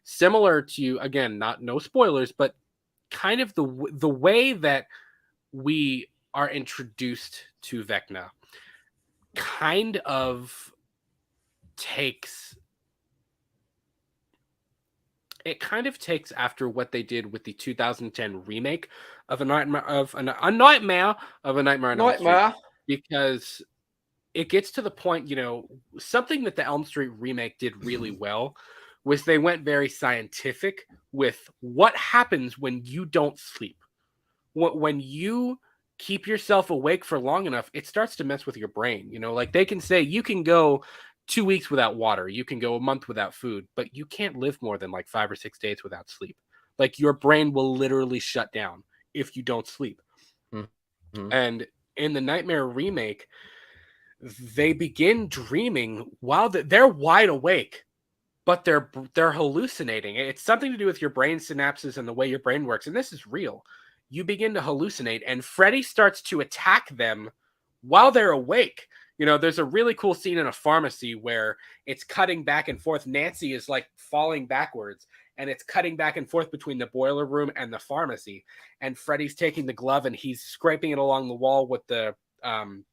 similar to, again, no spoilers, but kind of the way that we are introduced to Vecna kind of takes it kind of takes after what they did with the 2010 remake of a Nightmare of a Nightmare on Elm Street, Nightmare. because it gets to the point, something that the Elm Street remake did really well was they went very scientific with what happens when you don't sleep. When you keep yourself awake for long enough, it starts to mess with your brain. Like they can say you can go 2 weeks without water, you can go a month without food, but you can't live more than like 5 or 6 days without sleep. Like your brain will literally shut down if you don't sleep. Mm-hmm. And in the Nightmare remake, they begin dreaming while they're wide awake, but they're hallucinating. It's something to do with your brain synapses and the way your brain works, and this is real. You begin to hallucinate, and Freddy starts to attack them while they're awake. There's a really cool scene in a pharmacy where it's cutting back and forth. Nancy is like falling backwards, and it's cutting back and forth between the boiler room and the pharmacy. And Freddy's taking the glove and he's scraping it along the wall with the the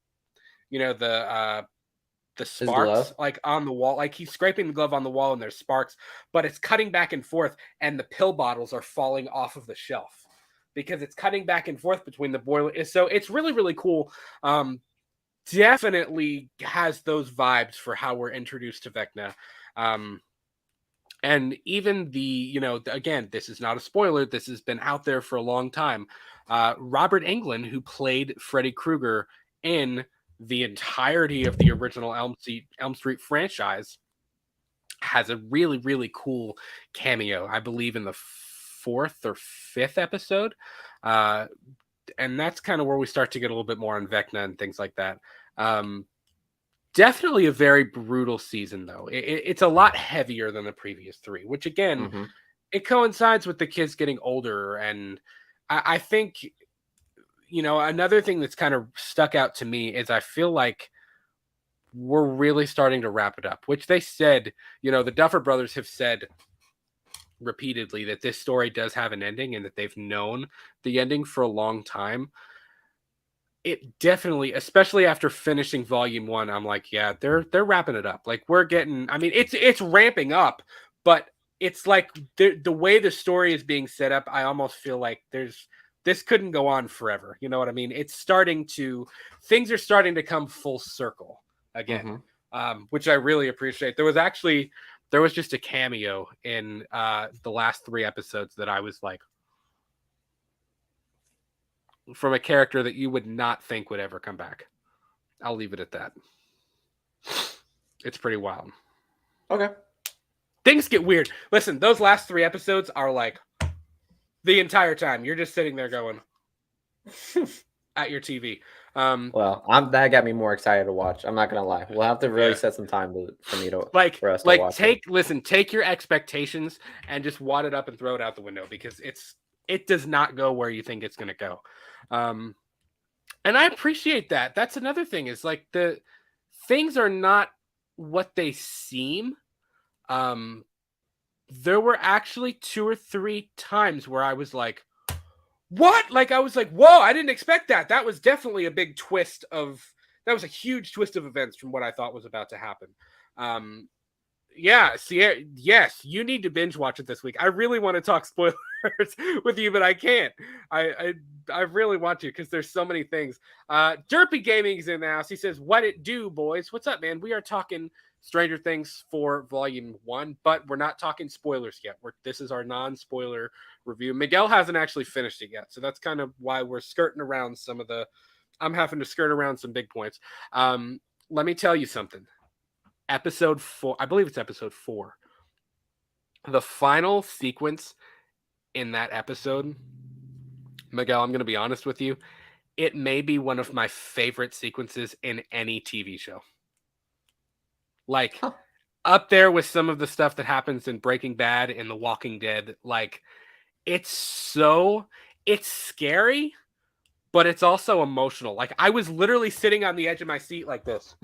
sparks like on the wall. Like he's scraping the glove on the wall and there's sparks, but it's cutting back and forth, and the pill bottles are falling off of the shelf because it's cutting back and forth between the boiler. So it's really, really cool. Definitely has those vibes for how we're introduced to Vecna. And even again, this is not a spoiler. This has been out there for a long time. Robert Englund, who played Freddy Krueger in the entirety of the original Elm Street franchise, has a really, really cool cameo, I believe in the 4th or 5th episode. And that's kind of where we start to get a little bit more on Vecna and things like that. Definitely a very brutal season, though. It's a lot heavier than the previous 3, which again, it coincides with the kids getting older. And I think, another thing that's kind of stuck out to me is I feel like we're really starting to wrap it up, which they said, the Duffer Brothers have said repeatedly that this story does have an ending and that they've known the ending for a long time. It definitely, especially after finishing volume 1, I'm like, yeah, they're wrapping it up. Like we're getting, I mean, it's ramping up, but it's like the way the story is being set up, I almost feel like this couldn't go on forever. You know what I mean? Things are starting to come full circle again, which I really appreciate. There was just a cameo in the last 3 episodes that I was like, from a character that you would not think would ever come back. I'll leave it at that. It's pretty wild. Okay. Things get weird. Listen, those last 3 episodes are like the entire time you're just sitting there going at your TV. Well, that got me more excited to watch. I'm not gonna lie. We'll have to really set some time for me to for us to watch. Take your expectations and just wad it up and throw it out the window, because it does not go where you think it's gonna go. And I appreciate that. That's another thing, is like the things are not what they seem. There were actually 2 or 3 times where I was like, what? Like, I was like, whoa, I didn't expect that. That was definitely a big twist that was a huge twist of events from what I thought was about to happen. Yeah, Sierra, yes, you need to binge watch it this week. I really want to talk spoilers with you, but I can't. I really want to, because there's so many things. Derpy Gaming's in the house. He says, what it do, boys? What's up, man? We are talking Stranger Things for Volume 1, but we're not talking spoilers yet. This is our non-spoiler review. Miguel hasn't actually finished it yet, so that's kind of why we're skirting around I'm having to skirt around some big points. Let me tell you something. Episode 4, I believe it's episode 4. The final sequence in that episode, Miguel, I'm going to be honest with you, it may be one of my favorite sequences in any TV show. Like, up there with some of the stuff that happens in Breaking Bad and The Walking Dead. Like, it's scary, but it's also emotional. Like, I was literally sitting on the edge of my seat like this.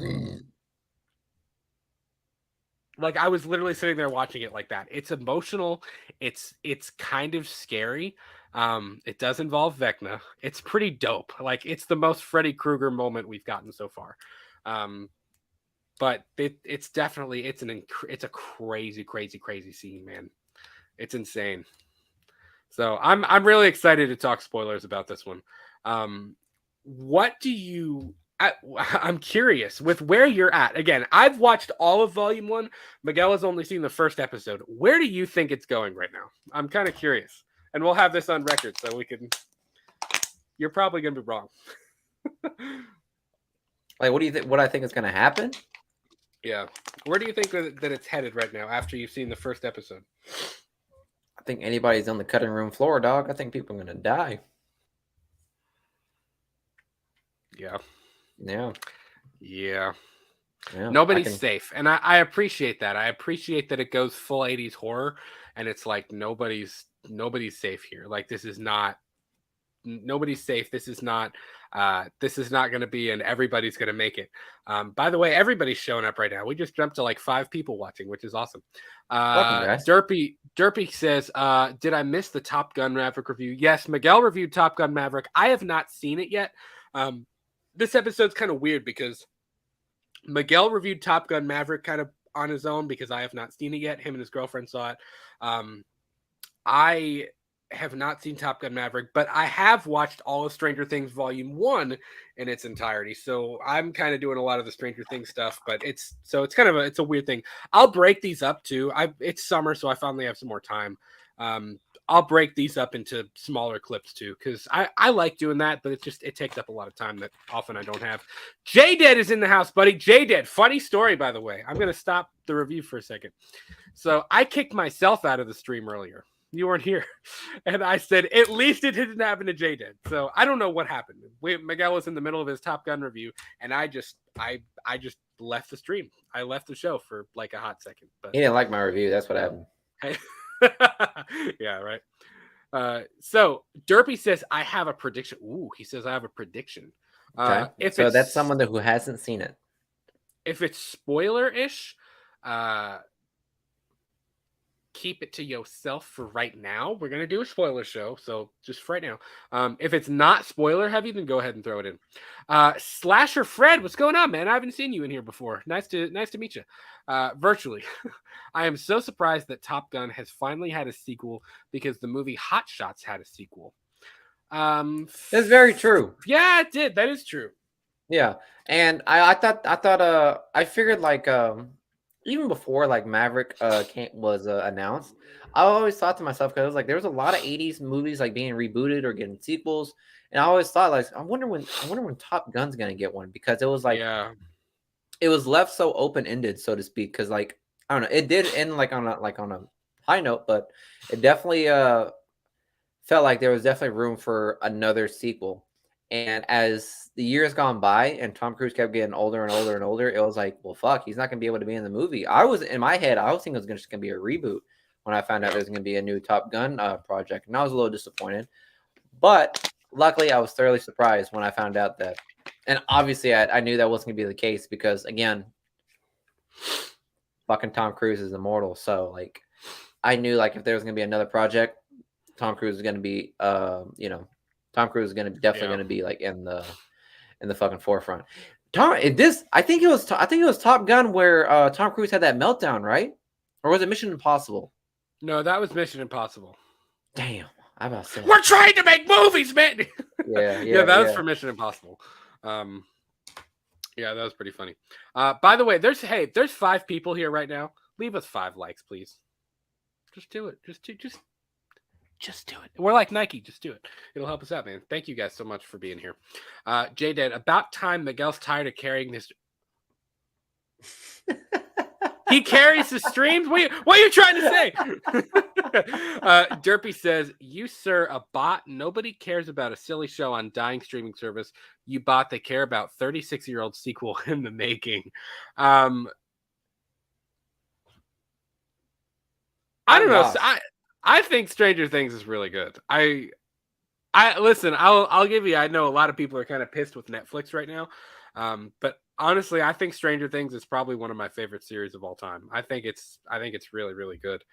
Like, I was literally sitting there watching it like that. It's emotional. It's kind of scary. It does involve Vecna. It's pretty dope. Like, it's the most Freddy Krueger moment we've gotten so far. But it's definitely it's a crazy, crazy, crazy scene, man. It's insane. So I'm really excited to talk spoilers about this one. What do you? I'm curious with where you're at. Again, I've watched all of Volume 1. Miguel has only seen the first episode. Where do you think it's going right now? I'm kind of curious, and we'll have this on record so we can. You're probably gonna be wrong. Like, what do you think? What I think is going to happen? Yeah. Where do you think that it's headed right now after you've seen the first episode? I think anybody's on the cutting room floor, dog. I think people are going to die. Yeah. Yeah. Yeah. Yeah. Nobody's safe. And I appreciate that. I appreciate that it goes full 80s horror and it's like nobody's safe here. Like this is not nobody's safe. This is not going to be and everybody's going to make it. By the way, everybody's showing up right now. We just jumped to like 5 people watching, which is awesome. Welcome, guys. Derpy says, did I miss the Top Gun Maverick review? Yes, Miguel reviewed Top Gun Maverick. I have not seen it yet. This episode's kind of weird because Miguel reviewed Top Gun Maverick kind of on his own because I have not seen it yet. Him and his girlfriend saw it. I have not seen Top Gun Maverick, but I have watched all of Stranger Things Volume 1 in its entirety. So I'm kind of doing a lot of the Stranger Things stuff, but it's kind of it's a weird thing. I'll break these up too. It's summer, so I finally have some more time. I'll break these up into smaller clips too, because I like doing that, but it takes up a lot of time that often I don't have. J-Dead is in the house, buddy. J-Dead, funny story, by the way. I'm going to stop the review for a second. So I kicked myself out of the stream earlier. You weren't here. And I said, at least it didn't happen to J-Dead. So I don't know what happened. Miguel was in the middle of his Top Gun review, and I just left the stream. I left the show for like a hot second. But he didn't like my review. That's what happened. Yeah, right. So Derpy says, I have a prediction. Ooh, he says, I have a prediction. Okay. So that's someone who hasn't seen it. If it's spoiler-ish, keep it to yourself for right now. We're going to do a spoiler show, so just for right now. If it's not spoiler heavy, then go ahead and throw it in. Slasher Fred, what's going on, man? I haven't seen you in here before. Nice to meet you. Virtually. I am so surprised that Top Gun has finally had a sequel because the movie Hot Shots had a sequel. That's very true. Yeah, it did. That is true. Yeah. And I figured like even before like Maverick was announced, I always thought to myself, because like there was a lot of 80s movies like being rebooted or getting sequels, and I always thought like I wonder when Top Gun's gonna get one, because it was like it was left so open-ended, so to speak, because like I don't know, it did end like on a high note, but it definitely felt like there was definitely room for another sequel. And as the years gone by and Tom Cruise kept getting older and older and older, it was like, well, fuck, he's not going to be able to be in the movie. In my head, I was thinking it was just going to be a reboot when I found out there's going to be a new Top Gun project. And I was a little disappointed. But luckily, I was thoroughly surprised when I found out that. And obviously, I knew that wasn't going to be the case because, again, fucking Tom Cruise is immortal. So, like, I knew, like, if there was going to be another project, Tom Cruise is going to be, Tom Cruise is definitely going to be like in the fucking forefront. I think it was Top Gun where Tom Cruise had that meltdown, right? Or was it Mission Impossible? No, that was Mission Impossible. Damn, I about to say we're trying to make movies, man. Yeah, that was for Mission Impossible. Yeah, that was pretty funny. By the way, there's 5 people here right now. Leave us 5 likes, please. Just do it. Just do it. We're like Nike. Just do it. It'll help us out, man. Thank you guys so much for being here. J-Dad, about time Miguel's tired of carrying this. He carries the streams? What are you trying to say? Derpy says, you, sir, a bot. Nobody cares about a silly show on dying streaming service. You bot, they care about 36-year-old sequel in the making. I don't know. I think Stranger Things is really good. I listen, I'll give you, I know a lot of people are kind of pissed with Netflix right now. But honestly, I think Stranger Things is probably one of my favorite series of all time. I think it's really, really good.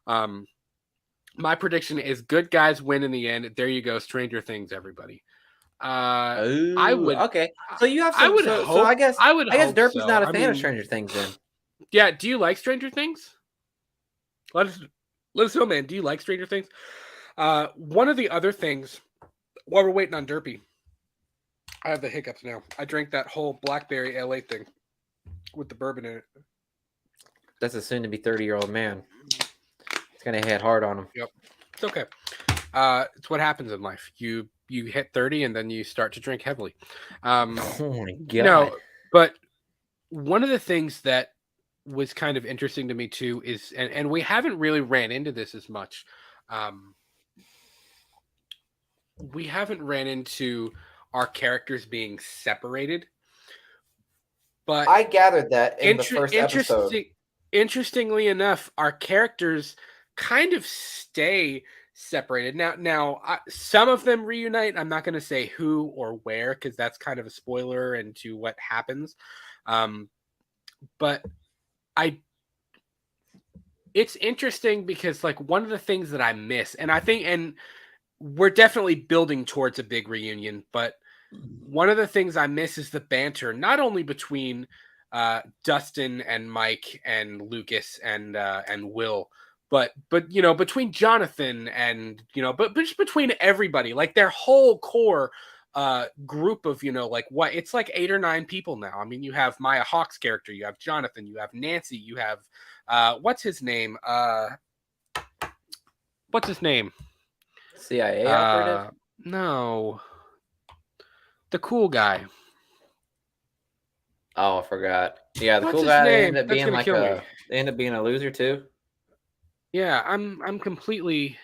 My prediction is good guys win in the end. There you go, Stranger Things, everybody. I would. Okay. So you have some, I would hope. So I guess Derpy's so. not a fan of Stranger Things then. Yeah, do you like Stranger Things? Let us know, man. Do you like Stranger Things? One of the other things, while we're waiting on Derpy, I have the hiccups now. I drank that whole blackberry LA thing with the bourbon in it. That's a soon-to-be 30-year-old man. It's gonna hit hard on him. Yep, it's okay. It's what happens in life. You hit 30 and then you start to drink heavily. Oh my god! No, but one of the things that was kind of interesting to me too is, and we haven't really ran into this as much. We haven't ran into our characters being separated, but I gathered that in the first episode. Interestingly enough, our characters kind of stay separated. Now, some of them reunite. I'm not going to say who or where because that's kind of a spoiler into what happens. But it's interesting because like one of the things that I miss, and I think, and we're definitely building towards a big reunion, but one of the things I miss is the banter, not only between Dustin and Mike and Lucas and Will, but between Jonathan and but just between everybody, like their whole core group of like it's like 8 or 9 people now. I mean, you have Maya Hawke's character, you have Jonathan, you have Nancy, you have what's his name? CIA operative? No. The cool guy. Oh, I forgot. Yeah, the What's cool his guy name? ended up That's being gonna like kill me. they ended up being a loser too. Yeah, I'm completely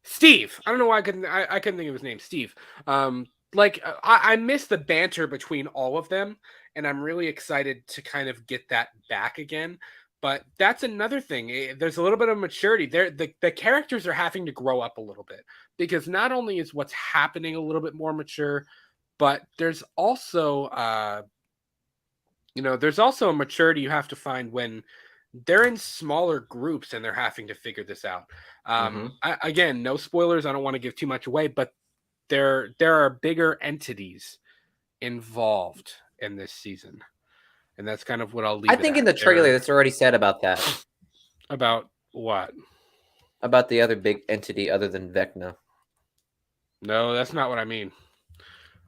Steve. I don't know why I couldn't think of his name. Steve. I miss the banter between all of them, and I'm really excited to kind of get that back again. But that's another thing. There's a little bit of maturity there. The characters are having to grow up a little bit because not only is what's happening a little bit more mature, but there's also there's also a maturity you have to find when they're in smaller groups and they're having to figure this out. Again, no spoilers. I don't want to give too much away, but there are bigger entities involved in this season, and that's kind of what I'll leave. I think in the trailer that's already said about that. About what? About the other big entity other than Vecna. No, that's not what I mean.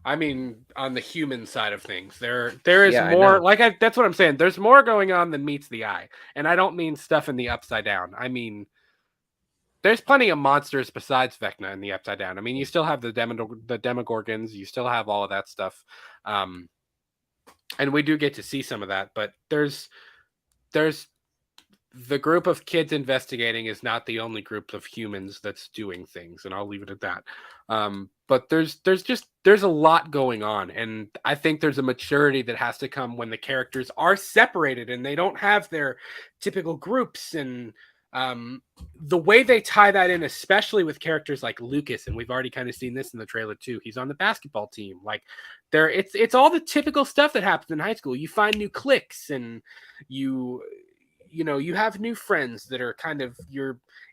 I mean, on the human side of things, there is more. That's what I'm saying. There's more going on than meets the eye, and I don't mean stuff in the Upside Down. I mean, there's plenty of monsters besides Vecna in the Upside Down. I mean, you still have the Demogorgons. You still have all of that stuff, and we do get to see some of that. But there's the group of kids investigating is not the only group of humans that's doing things, and I'll leave it at that. But there's a lot going on, and I think there's a maturity that has to come when the characters are separated and they don't have their typical groups. And the way they tie that in, especially with characters like Lucas, and we've already kind of seen this in the trailer too. He's on the basketball team. Like it's all the typical stuff that happens in high school. You find new cliques, and you have new friends that are kind of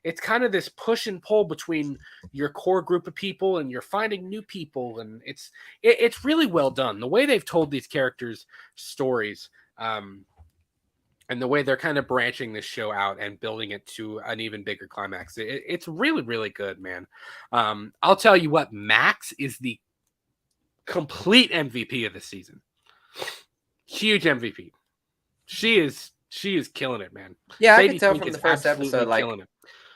it's kind of this push and pull between your core group of people, and you're finding new people, and it's really well done. The way they've told these characters' stories, and the way they're kind of branching this show out and building it to an even bigger climax. It's really, really good, man. I'll tell you what, Max is the complete MVP of the season. Huge MVP. She is killing it, man. Yeah, Sadie I can tell Sink from the is first episode. Like, killing it.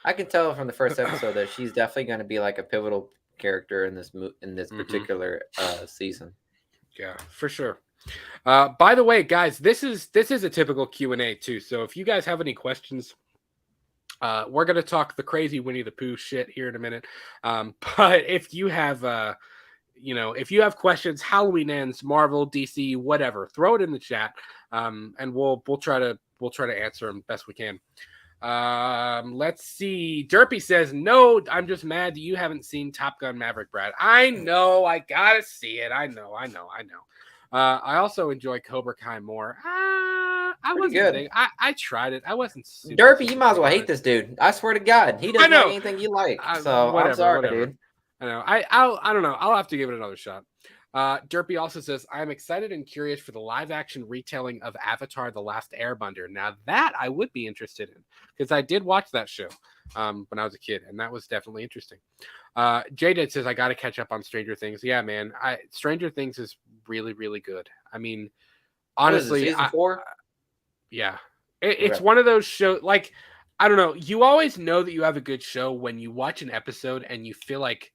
I can tell from the first episode that she's definitely going to be like a pivotal character in this particular season. Yeah, for sure. By the way, guys, this is a typical Q&A too. So if you guys have any questions, we're going to talk the crazy Winnie the Pooh shit here in a minute. But if you have if you have questions, Halloween Ends, Marvel, DC, whatever, throw it in the chat. And we'll try to answer them best we can. Let's see. Derpy says, no, I'm just mad that you haven't seen Top Gun Maverick, Brad. I know, I gotta see it. I know. I also enjoy Cobra Kai more. I wasn't good. I tried it. I wasn't super, Derpy, you might as well hate this dude. I swear to God, he doesn't like anything you like. So whatever, I'm sorry, dude. I know. I don't know. I'll have to give it another shot. Derpy also says, I'm excited and curious for the live action retelling of Avatar The Last Airbender. Now, that I would be interested in because I did watch that show when I was a kid, and that was definitely interesting. J-Did says, I got to catch up on Stranger Things. Yeah, man. Stranger Things is really, really good. I mean, honestly, season 4? Yeah. It's one of those shows, like, I don't know. You always know that you have a good show when you watch an episode and you feel like,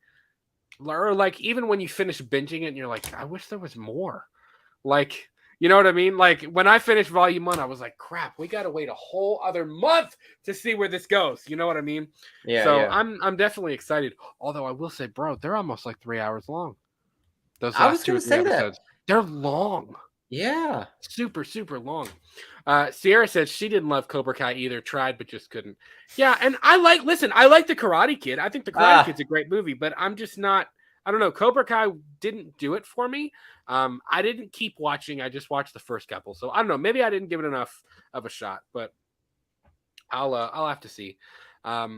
or like even when you finish binging it and you're like, I wish there was more. Like, you know what I mean? Like when I finished volume 1, I was like, crap, we got to wait a whole other month to see where this goes. You know what I mean? Yeah. So yeah. I'm definitely excited. Although I will say, bro, they're almost like 3 hours long. Those I was last 2 or gonna 3 say episodes. that. They're long. Yeah. Super, super long. Sierra said she didn't love Cobra Kai either, tried but just couldn't. Yeah, and I like the Karate Kid. I think the Karate Kid's a great movie, but I'm just not, I don't know. Cobra Kai didn't do it for me. I didn't keep watching. I just watched the first couple. So I don't know. Maybe I didn't give it enough of a shot, but I'll have to see. I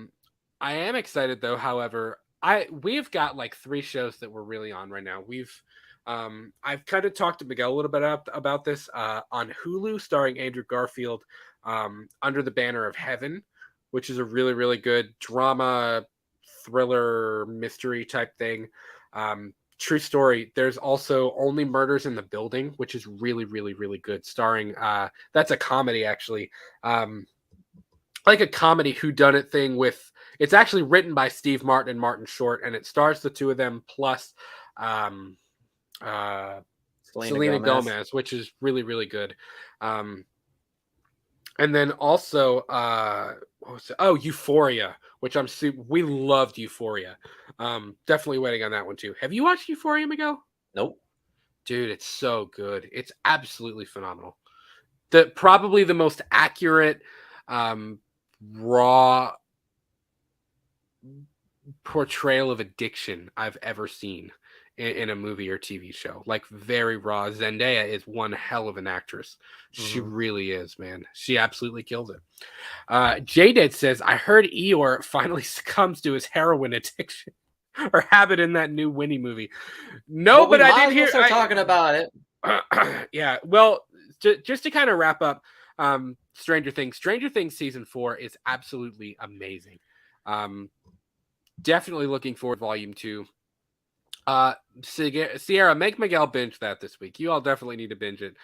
am excited though. However, we've got like 3 shows that we're really on right now. I've kind of talked to Miguel a little bit about this on Hulu, starring Andrew Garfield, Under the Banner of Heaven, which is a really, really good drama, thriller, mystery type thing. True story. There's also Only Murders in the Building, which is really, really, really good, starring, that's a comedy actually. Like a comedy whodunit thing it's actually written by Steve Martin and Martin Short, and it stars the 2 of them plus Selena Gomez, which is really, really good. And then also Euphoria, which we loved Euphoria. Definitely waiting on that one too. Have you watched Euphoria, Miguel? Nope. Dude, it's so good. It's absolutely phenomenal. Probably the most accurate raw portrayal of addiction I've ever seen in a movie or TV show. Like very raw. Zendaya is one hell of an actress. She really is, man. She absolutely kills it. J-Dead says, I heard Eeyore finally succumbs to his heroin addiction or habit in that new Winnie movie. No, but I did hear. Start talking about it. Yeah. Well, just to kind of wrap up, Stranger Things season 4 is absolutely amazing. Definitely looking forward to volume 2. Sierra, make Miguel binge that this week. You all definitely need to binge it.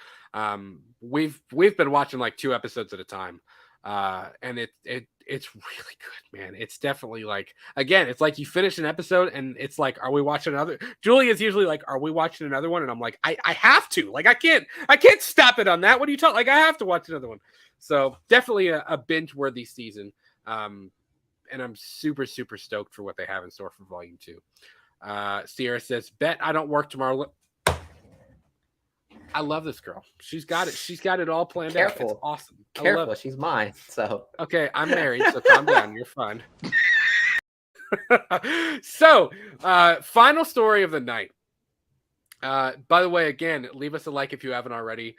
We've been watching like 2 episodes at a time, and it's really good, man. It's definitely like, again, it's like you finish an episode and it's like, are we watching another? Julie is usually like, are we watching another one? And I'm like, I have to. Like, I can't stop it on that. What are you talking? Like, I have to watch another one. So definitely a binge worthy season. And I'm super, super stoked for what they have in store for volume 2. Sierra says, bet I don't work tomorrow. I love this girl. She's got it all planned out. It's awesome. Careful, she's mine. So okay, I'm married, so calm down. You're fine. So, final story of the night. By the way, again, leave us a like if you haven't already.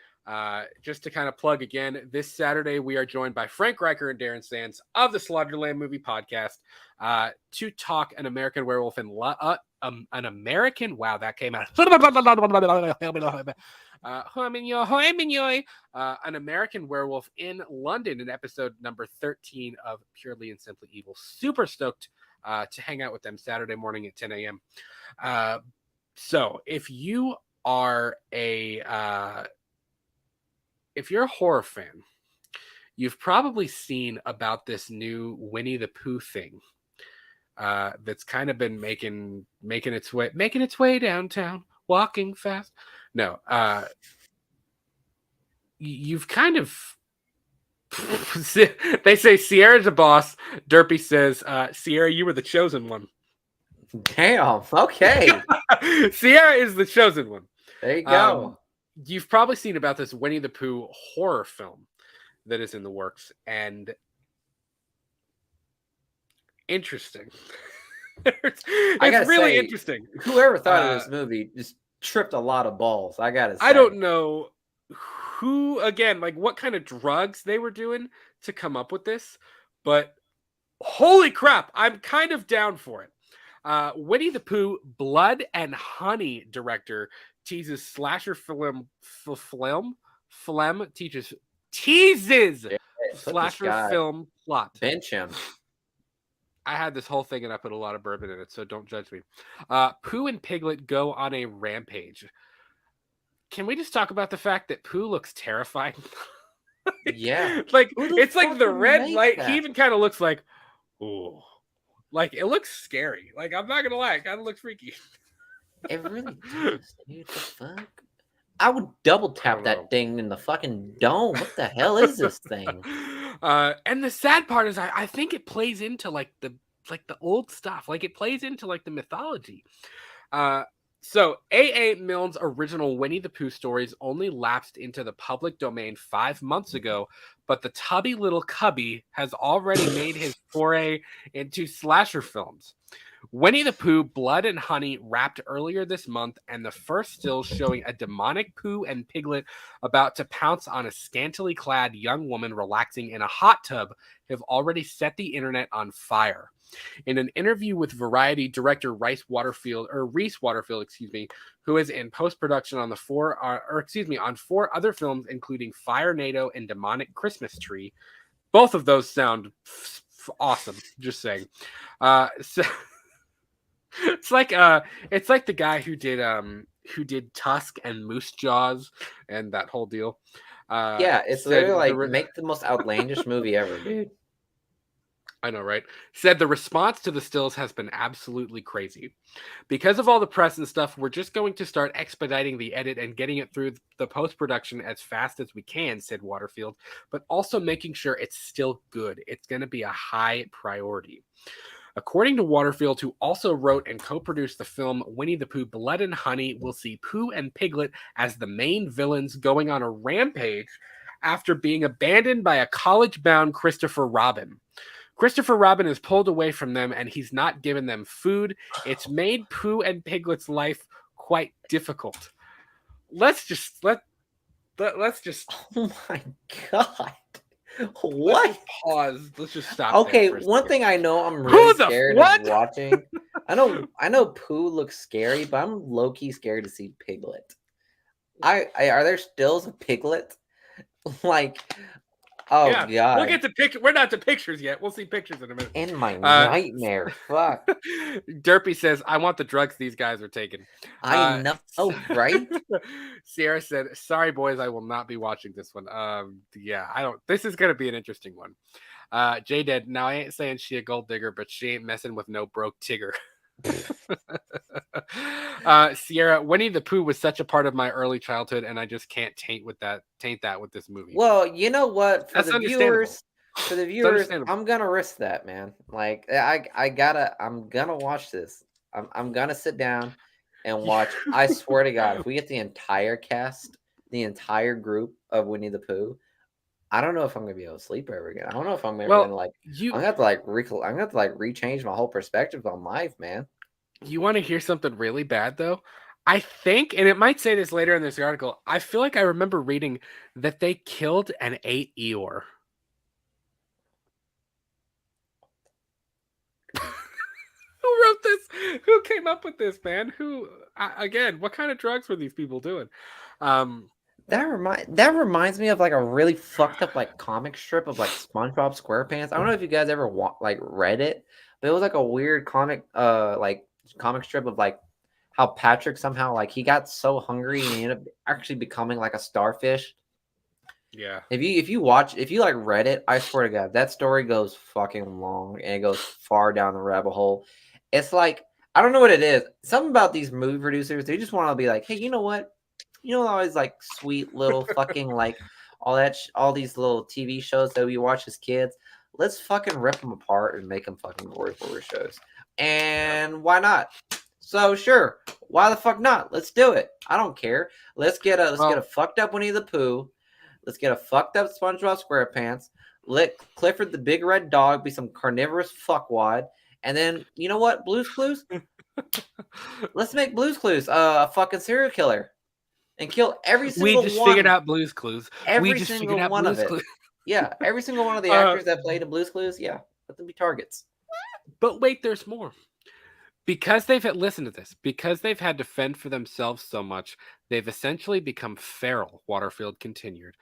Just to kind of plug again, this Saturday we are joined by Frank Riker and Darren Sands of the Slaughterland Movie Podcast to talk an American Werewolf in an American. Wow, that came out. An American Werewolf in London in episode number 13 of Purely and Simply Evil. Super stoked to hang out with them Saturday morning at 10 a.m. So if you are if you're a horror fan, you've probably seen about this new Winnie the Pooh thing that's kind of been making its way downtown, walking fast. No, you've kind of. They say Sierra's a boss. Derpy says, Sierra, you were the chosen one. Damn. Okay. Sierra is the chosen one. There you go. You've probably seen about this Winnie the Pooh horror film that is in the works, and interesting. It's really interesting. Whoever thought of this movie just tripped a lot of balls. I gotta say. I don't know who, again, like what kind of drugs they were doing to come up with this, but holy crap, I'm kind of down for it. Winnie the Pooh Blood and Honey director teases slasher phlegm teases Yeah, put this slasher guy, film plot. bench him. I had this whole thing and I put a lot of bourbon in it, so don't judge me. Pooh and Piglet go on a rampage. Can we just talk about the fact that Pooh looks terrified? Yeah. Like Who the it's like fuck the would red make light. that? He even kind of looks like, oh, like it looks scary. Like I'm not gonna lie, it kind of looks freaky. It really does, dude. The fuck? I would double tap know. that thing in the fucking dome. What the hell is this thing? And the sad part is, I think it plays into like the old stuff. Like it plays into like the mythology. So A.A. Milne's original Winnie the Pooh stories only lapsed into the public domain 5 months ago, but the tubby little cubby has already made his foray into slasher films. Winnie the Pooh, Blood and Honey wrapped earlier this month, and the first stills showing a demonic Pooh and Piglet about to pounce on a scantily clad young woman relaxing in a hot tub have already set the internet on fire. In an interview with Variety, director Reese Waterfield, who is in post-production on on 4 other films, including Fire NATO and Demonic Christmas Tree. Both of those sound awesome. Just saying. So it's like the guy who did Tusk and Moose Jaws and that whole deal. Yeah, it's literally like make the most outlandish movie ever, dude. I know, right? Said the response to the stills has been absolutely crazy. Because of all the press and stuff, we're just going to start expediting the edit and getting it through the post-production as fast as we can, said Waterfield, but also making sure it's still good. It's going to be a high priority. According to Waterfield, who also wrote and co-produced the film Winnie the Pooh, Blood and Honey, we'll see Pooh and Piglet as the main villains going on a rampage after being abandoned by a college-bound Christopher Robin. Christopher Robin is pulled away from them and he's not given them food. It's made Pooh and Piglet's life quite difficult. Let's just Oh my god. What? Let's pause. Let's just stop. Okay, one thing I know I'm really scared of watching. I know Pooh looks scary, but I'm low-key scared to see Piglet. Are there stills of Piglet? Like, oh yeah, god. We'll get to picture. We're not to pictures yet. We'll see pictures in a minute. In my nightmare. Fuck. Derpy says, I want the drugs these guys are taking. I know, right? Sierra said, sorry boys, I will not be watching this one. Yeah, I don't. This is gonna be an interesting one. J-Dead, now I ain't saying she a gold digger, but she ain't messing with no broke Tigger. Sierra, Winnie the Pooh was such a part of my early childhood, and I just can't taint that with this movie. Well, you know what? For the viewers, I'm gonna risk that, man. Like I'm gonna watch this. I'm gonna sit down and watch. I swear to God, if we get the entire cast, the entire group of Winnie the Pooh, I don't know if I'm gonna be able to sleep ever again. I don't know if I'm ever gonna I'm gonna have to rechange my whole perspective on life, man. You want to hear something really bad though? I think, and it might say this later in this article, I feel like I remember reading that they killed and ate Eeyore. Who wrote this? Who came up with this, man? Again, what kind of drugs were these people doing? That reminds me of like a really fucked up like comic strip of like SpongeBob SquarePants. I don't know if you guys ever read it, but it was like a weird comic strip of like how Patrick somehow like he got so hungry and he ended up actually becoming like a starfish. Yeah. If you read it, I swear to God, that story goes fucking long and it goes far down the rabbit hole. It's like, I don't know what it is. Something about these movie producers, they just want to be like, hey, you know what? You know, all these like sweet little fucking like all these little TV shows that we watch as kids. Let's fucking rip them apart and make them fucking glory horror shows. And why not? So sure, why the fuck not? Let's do it. I don't care. Let's get a fucked up Winnie the Pooh. Let's get a fucked up SpongeBob SquarePants. Let Clifford the Big Red Dog be some carnivorous fuckwad. And then you know what? Blue's Clues. Let's make Blue's Clues a fucking serial killer. And kill every single one. We just figured out Blue's Clues. Every single one of it. Yeah, every single one of the actors that played in Blue's Clues, yeah, let them be targets. But wait, there's more. because they've had, listen to this, because they've had to fend for themselves so much, they've essentially become feral. Waterfield continued.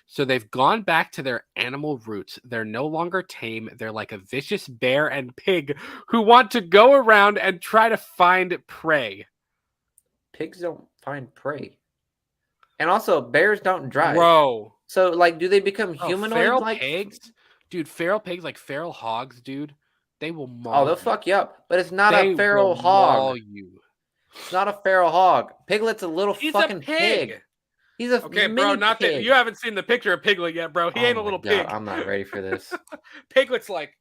So they've gone back to their animal roots. They're no longer tame. They're like a vicious bear and pig who want to go around and try to find prey. Pigs don't find prey. And also, bears don't drive. Bro. So, like, do they become humanoid? Feral Like pigs? Dude, feral pigs, like feral hogs, dude, they will maul oh, they'll you. fuck you up. But it's not They a feral will hog. maul you. It's not a feral hog. Piglet's a little He's fucking a pig. He's a Okay, mini bro, not pig. that you haven't seen the picture of Piglet yet, bro. He ain't a little pig. I'm not ready for this. Piglet's like,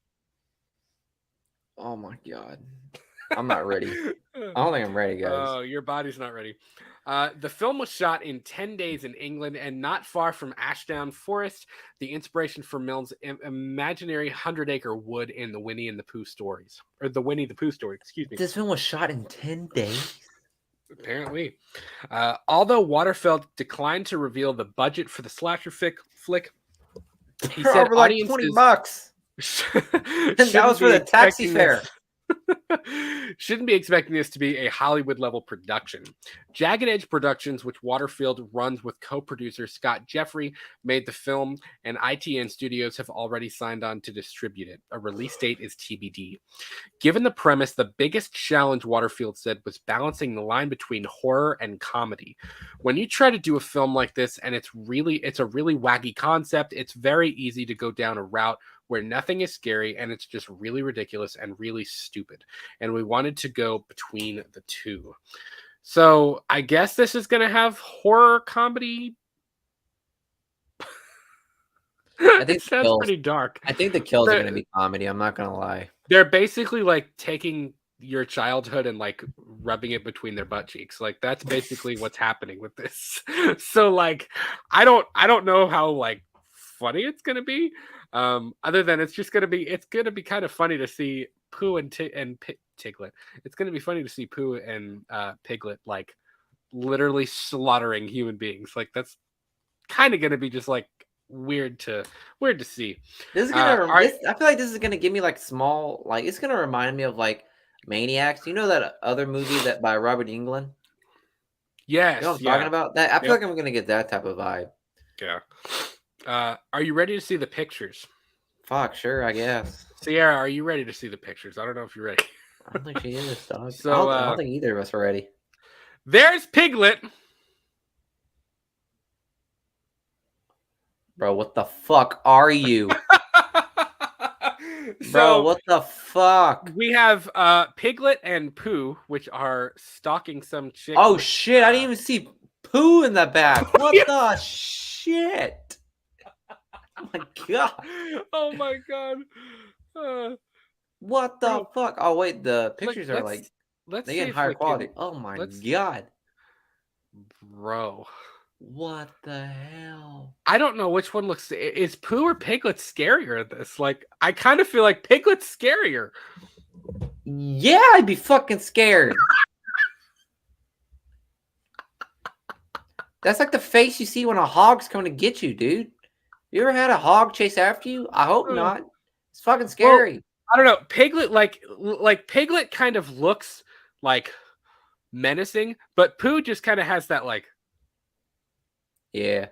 oh my god. I'm not ready. I don't think I'm ready, guys. Oh, your body's not ready. The film was shot in 10 days in England and not far from Ashdown Forest, the inspiration for Milne's imaginary 100-acre wood in the Winnie and the Pooh stories. Or the Winnie the Pooh story, excuse me. This film was shot in 10 days? Apparently. Although Waterfield declined to reveal the budget for the slasher flick, he said over like $20. That was for the taxi fare. Shouldn't be expecting this to be a Hollywood level production. Jagged Edge Productions, which Waterfield runs with co-producer Scott Jeffrey, made the film, and ITN Studios have already signed on to distribute it. A release date is TBD. Given the premise, the biggest challenge, Waterfield said, was balancing the line between horror and comedy. When you try to do a film like this, and it's a really wacky concept, it's very easy to go down a route where nothing is scary and it's just really ridiculous and really stupid. And we wanted to go between the two. So I guess this is going to have horror comedy. I think it sounds pretty dark. I think the kills are going to be comedy. I'm not going to lie. They're basically like taking your childhood and like rubbing it between their butt cheeks. Like that's basically what's happening with this. So like, I don't know how like funny it's going to be. Other than it's gonna be kind of funny to see Pooh and Tiglet. It's gonna be funny to see Pooh and Piglet like literally slaughtering human beings. Like that's kind of gonna be just like weird to see. This is gonna. I feel like this is gonna give me like small, like it's gonna remind me of like Maniacs. You know that other movie that by Robert Englund? Yes, you know what I'm talking about? That I feel like I'm gonna get that type of vibe. Yeah. Are you ready to see the pictures? Fuck, sure, I guess. Sierra, are you ready to see the pictures? I don't know if you're ready. I don't think she is, dog. So, I don't think either of us are ready. There's Piglet. Bro, what the fuck are you? Bro, what the fuck? We have Piglet and Pooh, which are stalking some chick. Oh shit, I didn't even see Pooh in the back. What the shit? Oh my god. Oh my god. What the fuck? Oh wait, the pictures are like they get higher quality. Oh my god. Bro. What the hell? I don't know which one looks. Is Pooh or Piglet scarier at this? Like, I kind of feel like Piglet's scarier. Yeah, I'd be fucking scared. That's like the face you see when a hog's coming to get you, dude. You ever had a hog chase after you? I hope not. It's fucking scary. Well, I don't know. Piglet, like Piglet kind of looks like menacing, but Pooh just kind of has that like. Yeah,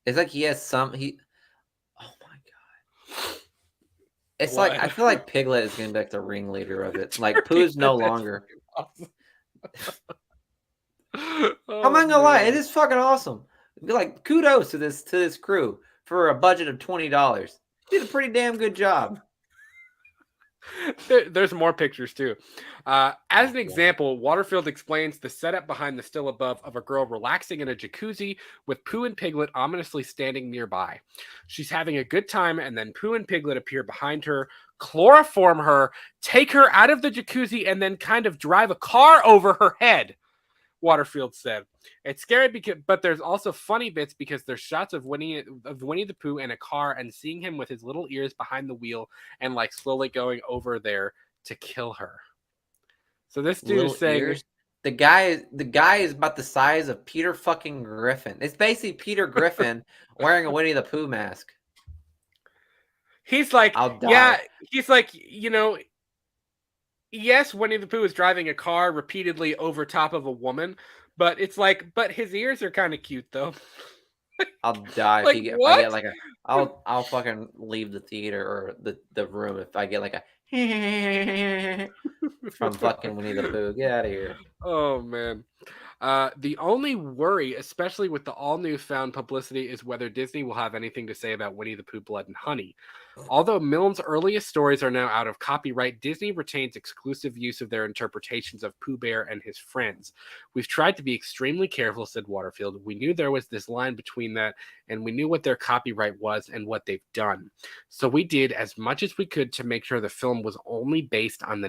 it's like he has some. Oh my god! It's like I feel like Piglet is going to be like the ringleader of it. Like Pooh's no longer. I'm not gonna lie, it is fucking awesome. Like kudos to this crew for a budget of $20. Did a pretty damn good job. There's more pictures too. As an example, Waterfield explains the setup behind the still above of a girl relaxing in a jacuzzi with Pooh and Piglet ominously standing nearby. She's having a good time, and then Pooh and Piglet appear behind her, chloroform her, take her out of the jacuzzi, and then kind of drive a car over her head. Waterfield said, "It's scary but there's also funny bits because there's shots of Winnie the Pooh in a car and seeing him with his little ears behind the wheel and like slowly going over there to kill her." So this dude is saying ears? the guy is about the size of Peter fucking Griffin. It's basically Peter Griffin wearing a Winnie the Pooh mask. He's like, yeah, he's like, yes, Winnie the Pooh is driving a car repeatedly over top of a woman, but it's like, but his ears are kind of cute though. I'll die Like if I get what? like a I'll fucking leave the theater or the room if I get like a from fucking Winnie the Pooh. Get out of here. Oh man. The only worry, especially with the all newfound publicity, is whether Disney will have anything to say about Winnie the Pooh Blood and Honey. Although Milne's earliest stories are now out of copyright, Disney retains exclusive use of their interpretations of Pooh Bear and his friends. We've tried to be extremely careful, said Waterfield. We knew there was this line between that, and we knew what their copyright was and what they've done. So we did as much as we could to make sure the film was only based on the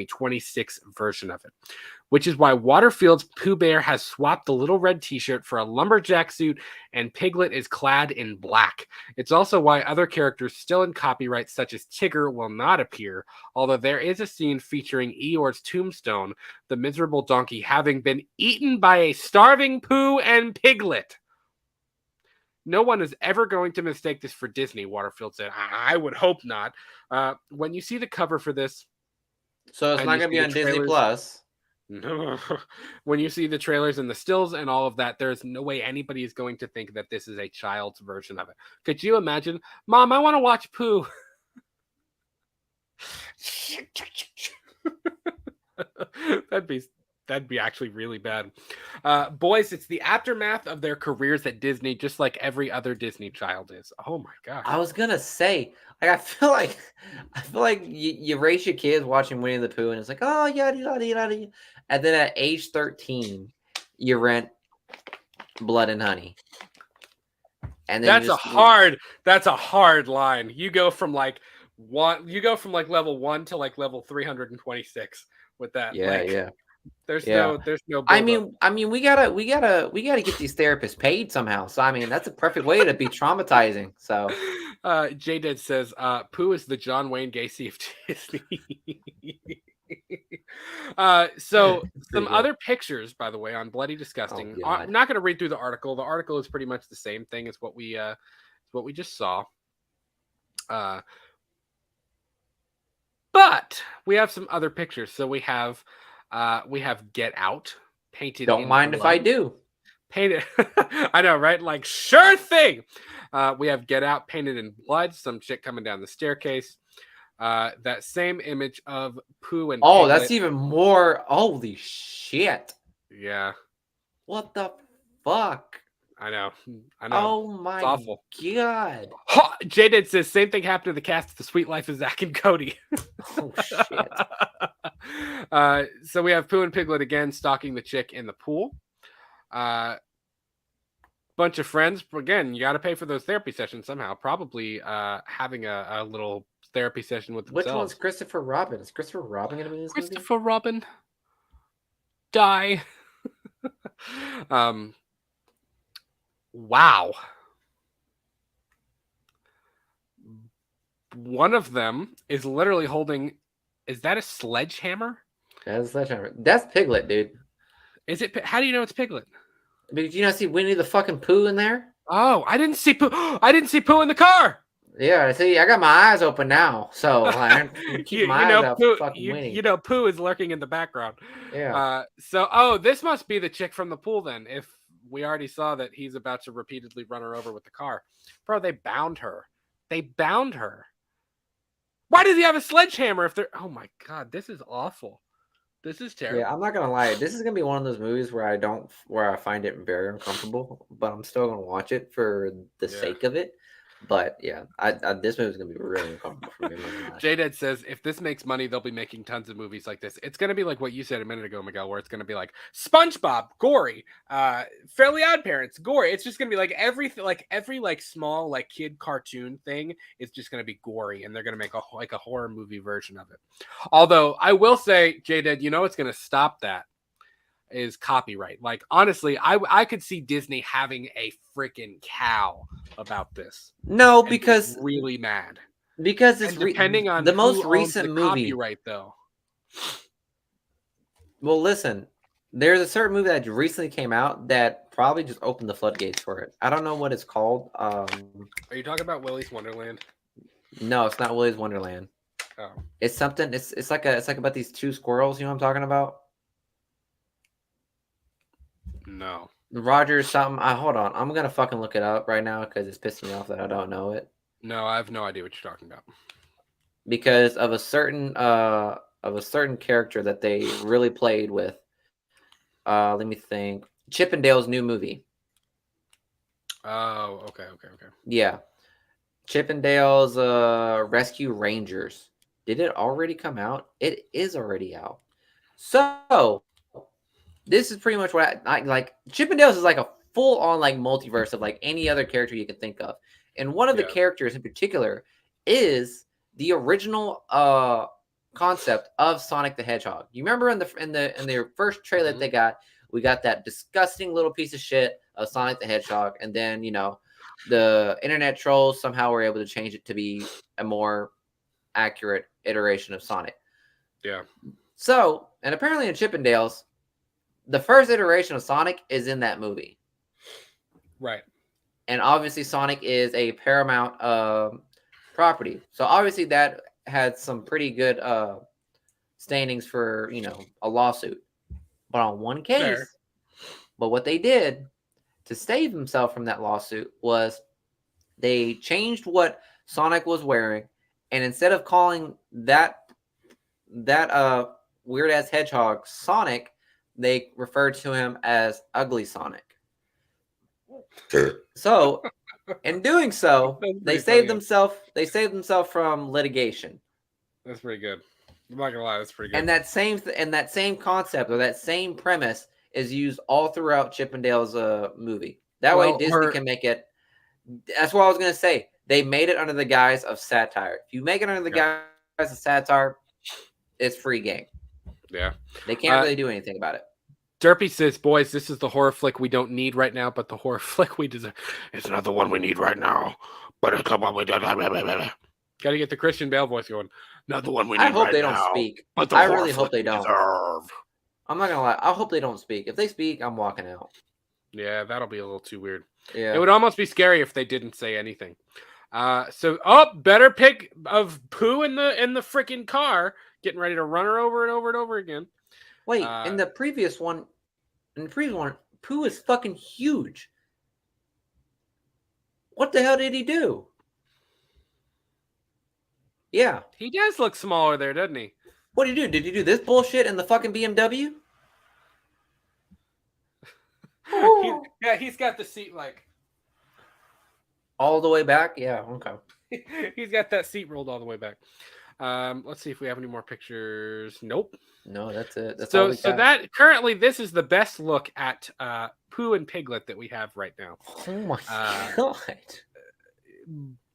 26 version of it. Which is why Waterfield's Pooh Bear has swapped the little red t-shirt for a lumberjack suit, and Piglet is clad in black. It's also why other characters still in copyright, such as Tigger, will not appear, although there is a scene featuring Eeyore's tombstone, the miserable donkey having been eaten by a starving Pooh and Piglet. No one is ever going to mistake this for Disney, Waterfield said. I would hope not. When you see the cover for this... So it's not going to be on Disney Plus. No. When you see the trailers and the stills and all of that, there's no way anybody is going to think that this is a child's version of it. Could you imagine, Mom, I want to watch Pooh? That'd be actually really bad. Boys, it's the aftermath of their careers at Disney, just like every other Disney child is. Oh my gosh. I was gonna say, like, I feel like you raise your kids watching Winnie the Pooh, and it's like, oh yada yada yada, and then at age 13, you rent Blood and Honey, and then that's a hard line. You go from like level 1 to like level 326 with that. Yeah. There's no I mean, we gotta get these therapists paid somehow. So I mean, that's a perfect way to be traumatizing. So J-Dead says Pooh is the John Wayne Gacy of Disney. So some other pictures, by the way, on Bloody Disgusting. I'm not going to read through the article. The article is pretty much the same thing as what we just saw. But we have some other pictures. So we have Get Out painted. Don't mind blood. If I do. Painted. I know, right? Like, sure thing. We have Get Out painted in blood. Some shit coming down the staircase. That same image of Pooh and Piglet. That's even more. Holy shit. Yeah. What the fuck? I know. Oh my it's awful. God. J-Did says same thing happened to the cast of The Sweet Life of Zach and Cody. Oh shit. So we have Pooh and Piglet again stalking the chick in the pool. Bunch of friends. Again, you got to pay for those therapy sessions somehow. Probably having a little therapy session with themselves. Which one's Christopher Robin? Is Christopher Robin going to be in this movie? Christopher Robin. Die. Wow. One of them is literally holding... Is that a sledgehammer? That's a sledgehammer. That's Piglet, dude. Is it? How do you know it's Piglet? Did you not see Winnie the fucking Pooh in there? Oh, I didn't see Pooh. I didn't see Pooh in the car. Yeah, see, I got my eyes open now, so I keep my eyes out for fucking Winnie. You know, Pooh is lurking in the background. Yeah. This must be the chick from the pool then. If we already saw that he's about to repeatedly run her over with the car, bro, they bound her. Why does he have a sledgehammer if they're... Oh my God, this is awful. This is terrible. Yeah, I'm not gonna lie. This is gonna be one of those movies where I find it very uncomfortable, but I'm still gonna watch it for the sake of it. But yeah, this movie is gonna be really uncomfortable for me. J-Dead says if this makes money, they'll be making tons of movies like this. It's gonna be like what you said a minute ago, Miguel, where it's gonna be like SpongeBob, gory, Fairly Odd Parents, gory. It's just gonna be like everything, like every like small like kid cartoon thing is just gonna be gory, and they're gonna make a horror movie version of it. Although I will say, J-Dead, you know what's gonna stop that is copyright. Like honestly, I could see Disney having a freaking cow about this. No, because really mad. Because it's depending on the most recent movie. Copyright though. Well, listen, there's a certain movie that recently came out that probably just opened the floodgates for it. I don't know what it's called. Are you talking about Willy's Wonderland? No, it's not Willy's Wonderland. Oh, It's something. It's like about these two squirrels. You know what I'm talking about? no. Roger something. Hold on. I'm gonna fucking look it up right now because it's pissing me off that I don't know it No, I have no idea what you're talking about. because of a certain character that they really played with. Let me think. Chippendale's new movie. Oh, okay. Yeah, Chippendale's Rescue Rangers. Did it already come out? It is already out. So this is pretty much what I like. Chippendales is like a full on like multiverse of like any other character you can think of, and one of the Yeah. characters in particular is the original concept of Sonic the Hedgehog. You remember in the first trailer that they got, we got that disgusting little piece of shit of Sonic the Hedgehog, and then the internet trolls somehow were able to change it to be a more accurate iteration of Sonic. Yeah. So, and apparently in Chippendales, the first iteration of Sonic is in that movie. Right. And obviously Sonic is a Paramount property. So obviously that had some pretty good standings for, a lawsuit. But on one case, Fair. but what they did to save themselves from that lawsuit was they changed what Sonic was wearing, and instead of calling that weird ass hedgehog Sonic, they referred to him as Ugly Sonic. So, in doing so, they saved themselves from litigation. That's pretty good. I'm not gonna lie, that's pretty good. And that same concept or that same premise is used all throughout Chippendale's movie. That way Disney can make it. That's what I was gonna say. They made it under the guise of satire. If you make it under the guise of satire, it's free game. Yeah. They can't really do anything about it. Derpy says, boys, this is the horror flick we don't need right now, but the horror flick we deserve. It's not the one we need right now, but it's the one we do. Got to get the Christian Bale voice going. Not the one we need right now. I hope they don't speak. But I really hope they don't. I'm not going to lie. I hope they don't speak. If they speak, I'm walking out. Yeah, that'll be a little too weird. Yeah. It would almost be scary if they didn't say anything. Better pick of Pooh in the freaking car, getting ready to run her over and over and over again. Wait, in the previous one, Pooh is fucking huge. What the hell did he do? Yeah. He does look smaller there, doesn't he? What did he do? Did he do this bullshit in the fucking BMW? He's got the seat like all the way back. Yeah, okay. He's got that seat rolled all the way back. Let's see if we have any more pictures. Nope. No, that's it. That's so that currently this is the best look at Pooh and Piglet that we have right now. Oh my god.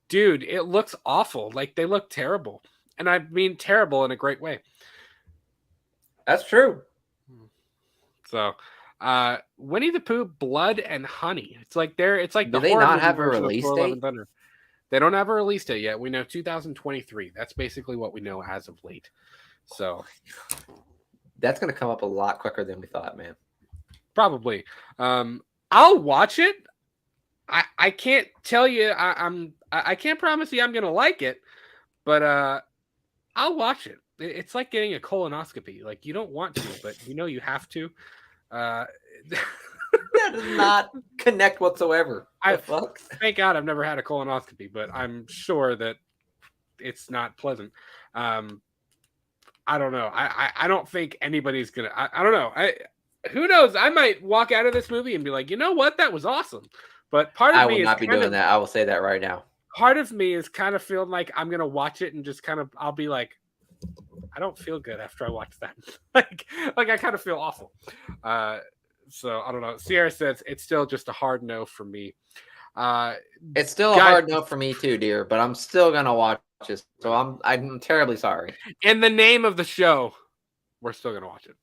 Dude, it looks awful. Like they look terrible. And I mean terrible in a great way. That's true. So Winnie the Pooh, Blood and Honey. It's like do they not have a release date? They don't have a release date yet. We know 2023. That's basically what we know as of late. So that's going to come up a lot quicker than we thought, man. Probably. I'll watch it. I can't tell you. I can't promise you I'm going to like it, but I'll watch it. It's like getting a colonoscopy. Like you don't want to, but you know you have to. That does not connect whatsoever. Thank God I've never had a colonoscopy, but I'm sure that it's not pleasant. I don't know. I don't think anybody's gonna. I don't know. Who knows? I might walk out of this movie and be like, you know what, that was awesome. But part of me will not be doing that. I will say that right now. Part of me is kind of feeling like I'm gonna watch it and just kind of I'll be like, I don't feel good after I watch that. like I kind of feel awful. So I don't know. Sierra says it's still just a hard no for me. It's still a hard no for me too, dear. But I'm still gonna watch it. So I'm terribly sorry. In the name of the show, we're still gonna watch it.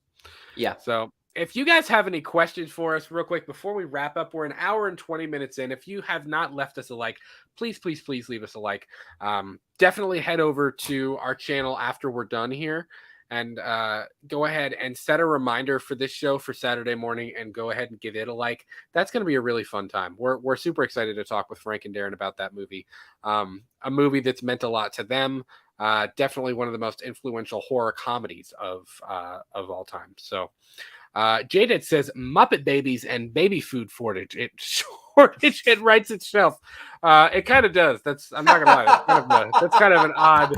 Yeah. So if you guys have any questions for us, real quick before we wrap up, we're an hour and 20 minutes in. If you have not left us a like, please leave us a like. Definitely head over to our channel after we're done here. And go ahead and set a reminder for this show for Saturday morning and go ahead and give it a like. That's going to be a really fun time. We're super excited to talk with Frank and Darren about that movie. A movie that's meant a lot to them. Definitely one of the most influential horror comedies of all time. So Jaded says Muppet Babies and baby food shortage. It writes itself. It kind of does. I'm not gonna lie. That's kind of an odd.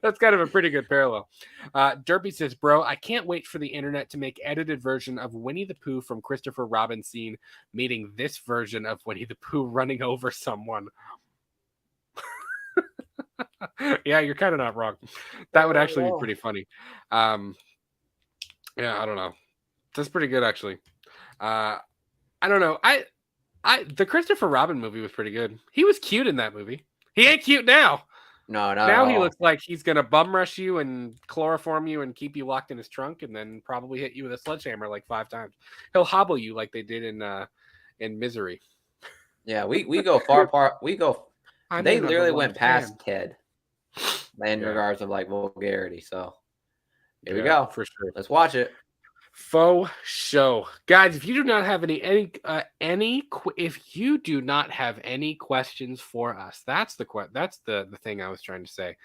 That's kind of a pretty good parallel. Derpy says, bro, I can't wait for the internet to make edited version of Winnie the Pooh from Christopher Robin scene meeting this version of Winnie the Pooh running over someone. Yeah, you're kind of not wrong. That would actually be pretty funny. Yeah, I don't know. That's pretty good, actually. I don't know. The Christopher Robin movie was pretty good. He was cute in that movie. He ain't cute now. No, now he looks like he's gonna bum rush you and chloroform you and keep you locked in his trunk, and then probably hit you with a sledgehammer like 5 times. He'll hobble you like they did in Misery. Yeah, we go far apart. They literally went past Ted in regards of like vulgarity. So here we go. For sure. Let's watch it. Faux show, guys. If you do not have if you do not have any questions for us, that's the thing I was trying to say.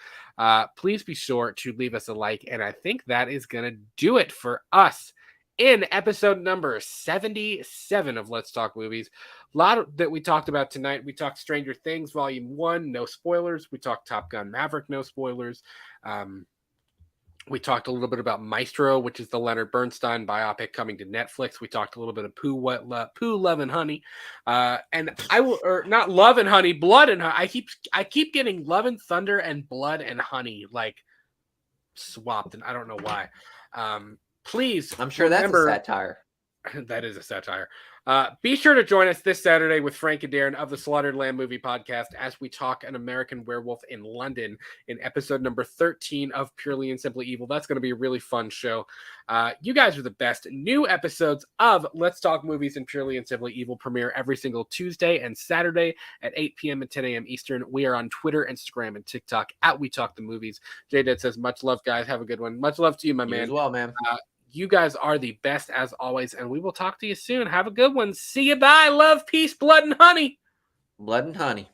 Please be sure to leave us a like, and I think that is gonna do it for us in episode number 77 of Let's Talk Movies. A lot that we talked about tonight. We talked Stranger Things Volume 1, no spoilers. We talked Top Gun Maverick, no spoilers. We talked a little bit about Maestro, which is the Leonard Bernstein biopic coming to Netflix. We talked a little bit of Pooh, Love and Honey, and not Love and Honey, Blood and Honey. I keep getting Love and Thunder and Blood and Honey like swapped, and I don't know why. Please, I'm sure that's a satire. That is a satire. Be sure to join us this Saturday with Frank and Darren of the Slaughtered Lamb Movie Podcast as we talk An American Werewolf in London in episode number 13 of Purely and Simply Evil. That's going to be a really fun show. You guys are the best. New episodes of Let's Talk Movies and Purely and Simply Evil premiere every single Tuesday and Saturday at 8 p.m. and 10 a.m. Eastern. We are on Twitter, Instagram, and TikTok at We Talk the Movies. J-Dad says, much love, guys. Have a good one. Much love to you, my man. As well, man. You guys are the best as always, and we will talk to you soon. Have a good one. See you. Bye. Love, peace, blood, and honey. Blood and honey.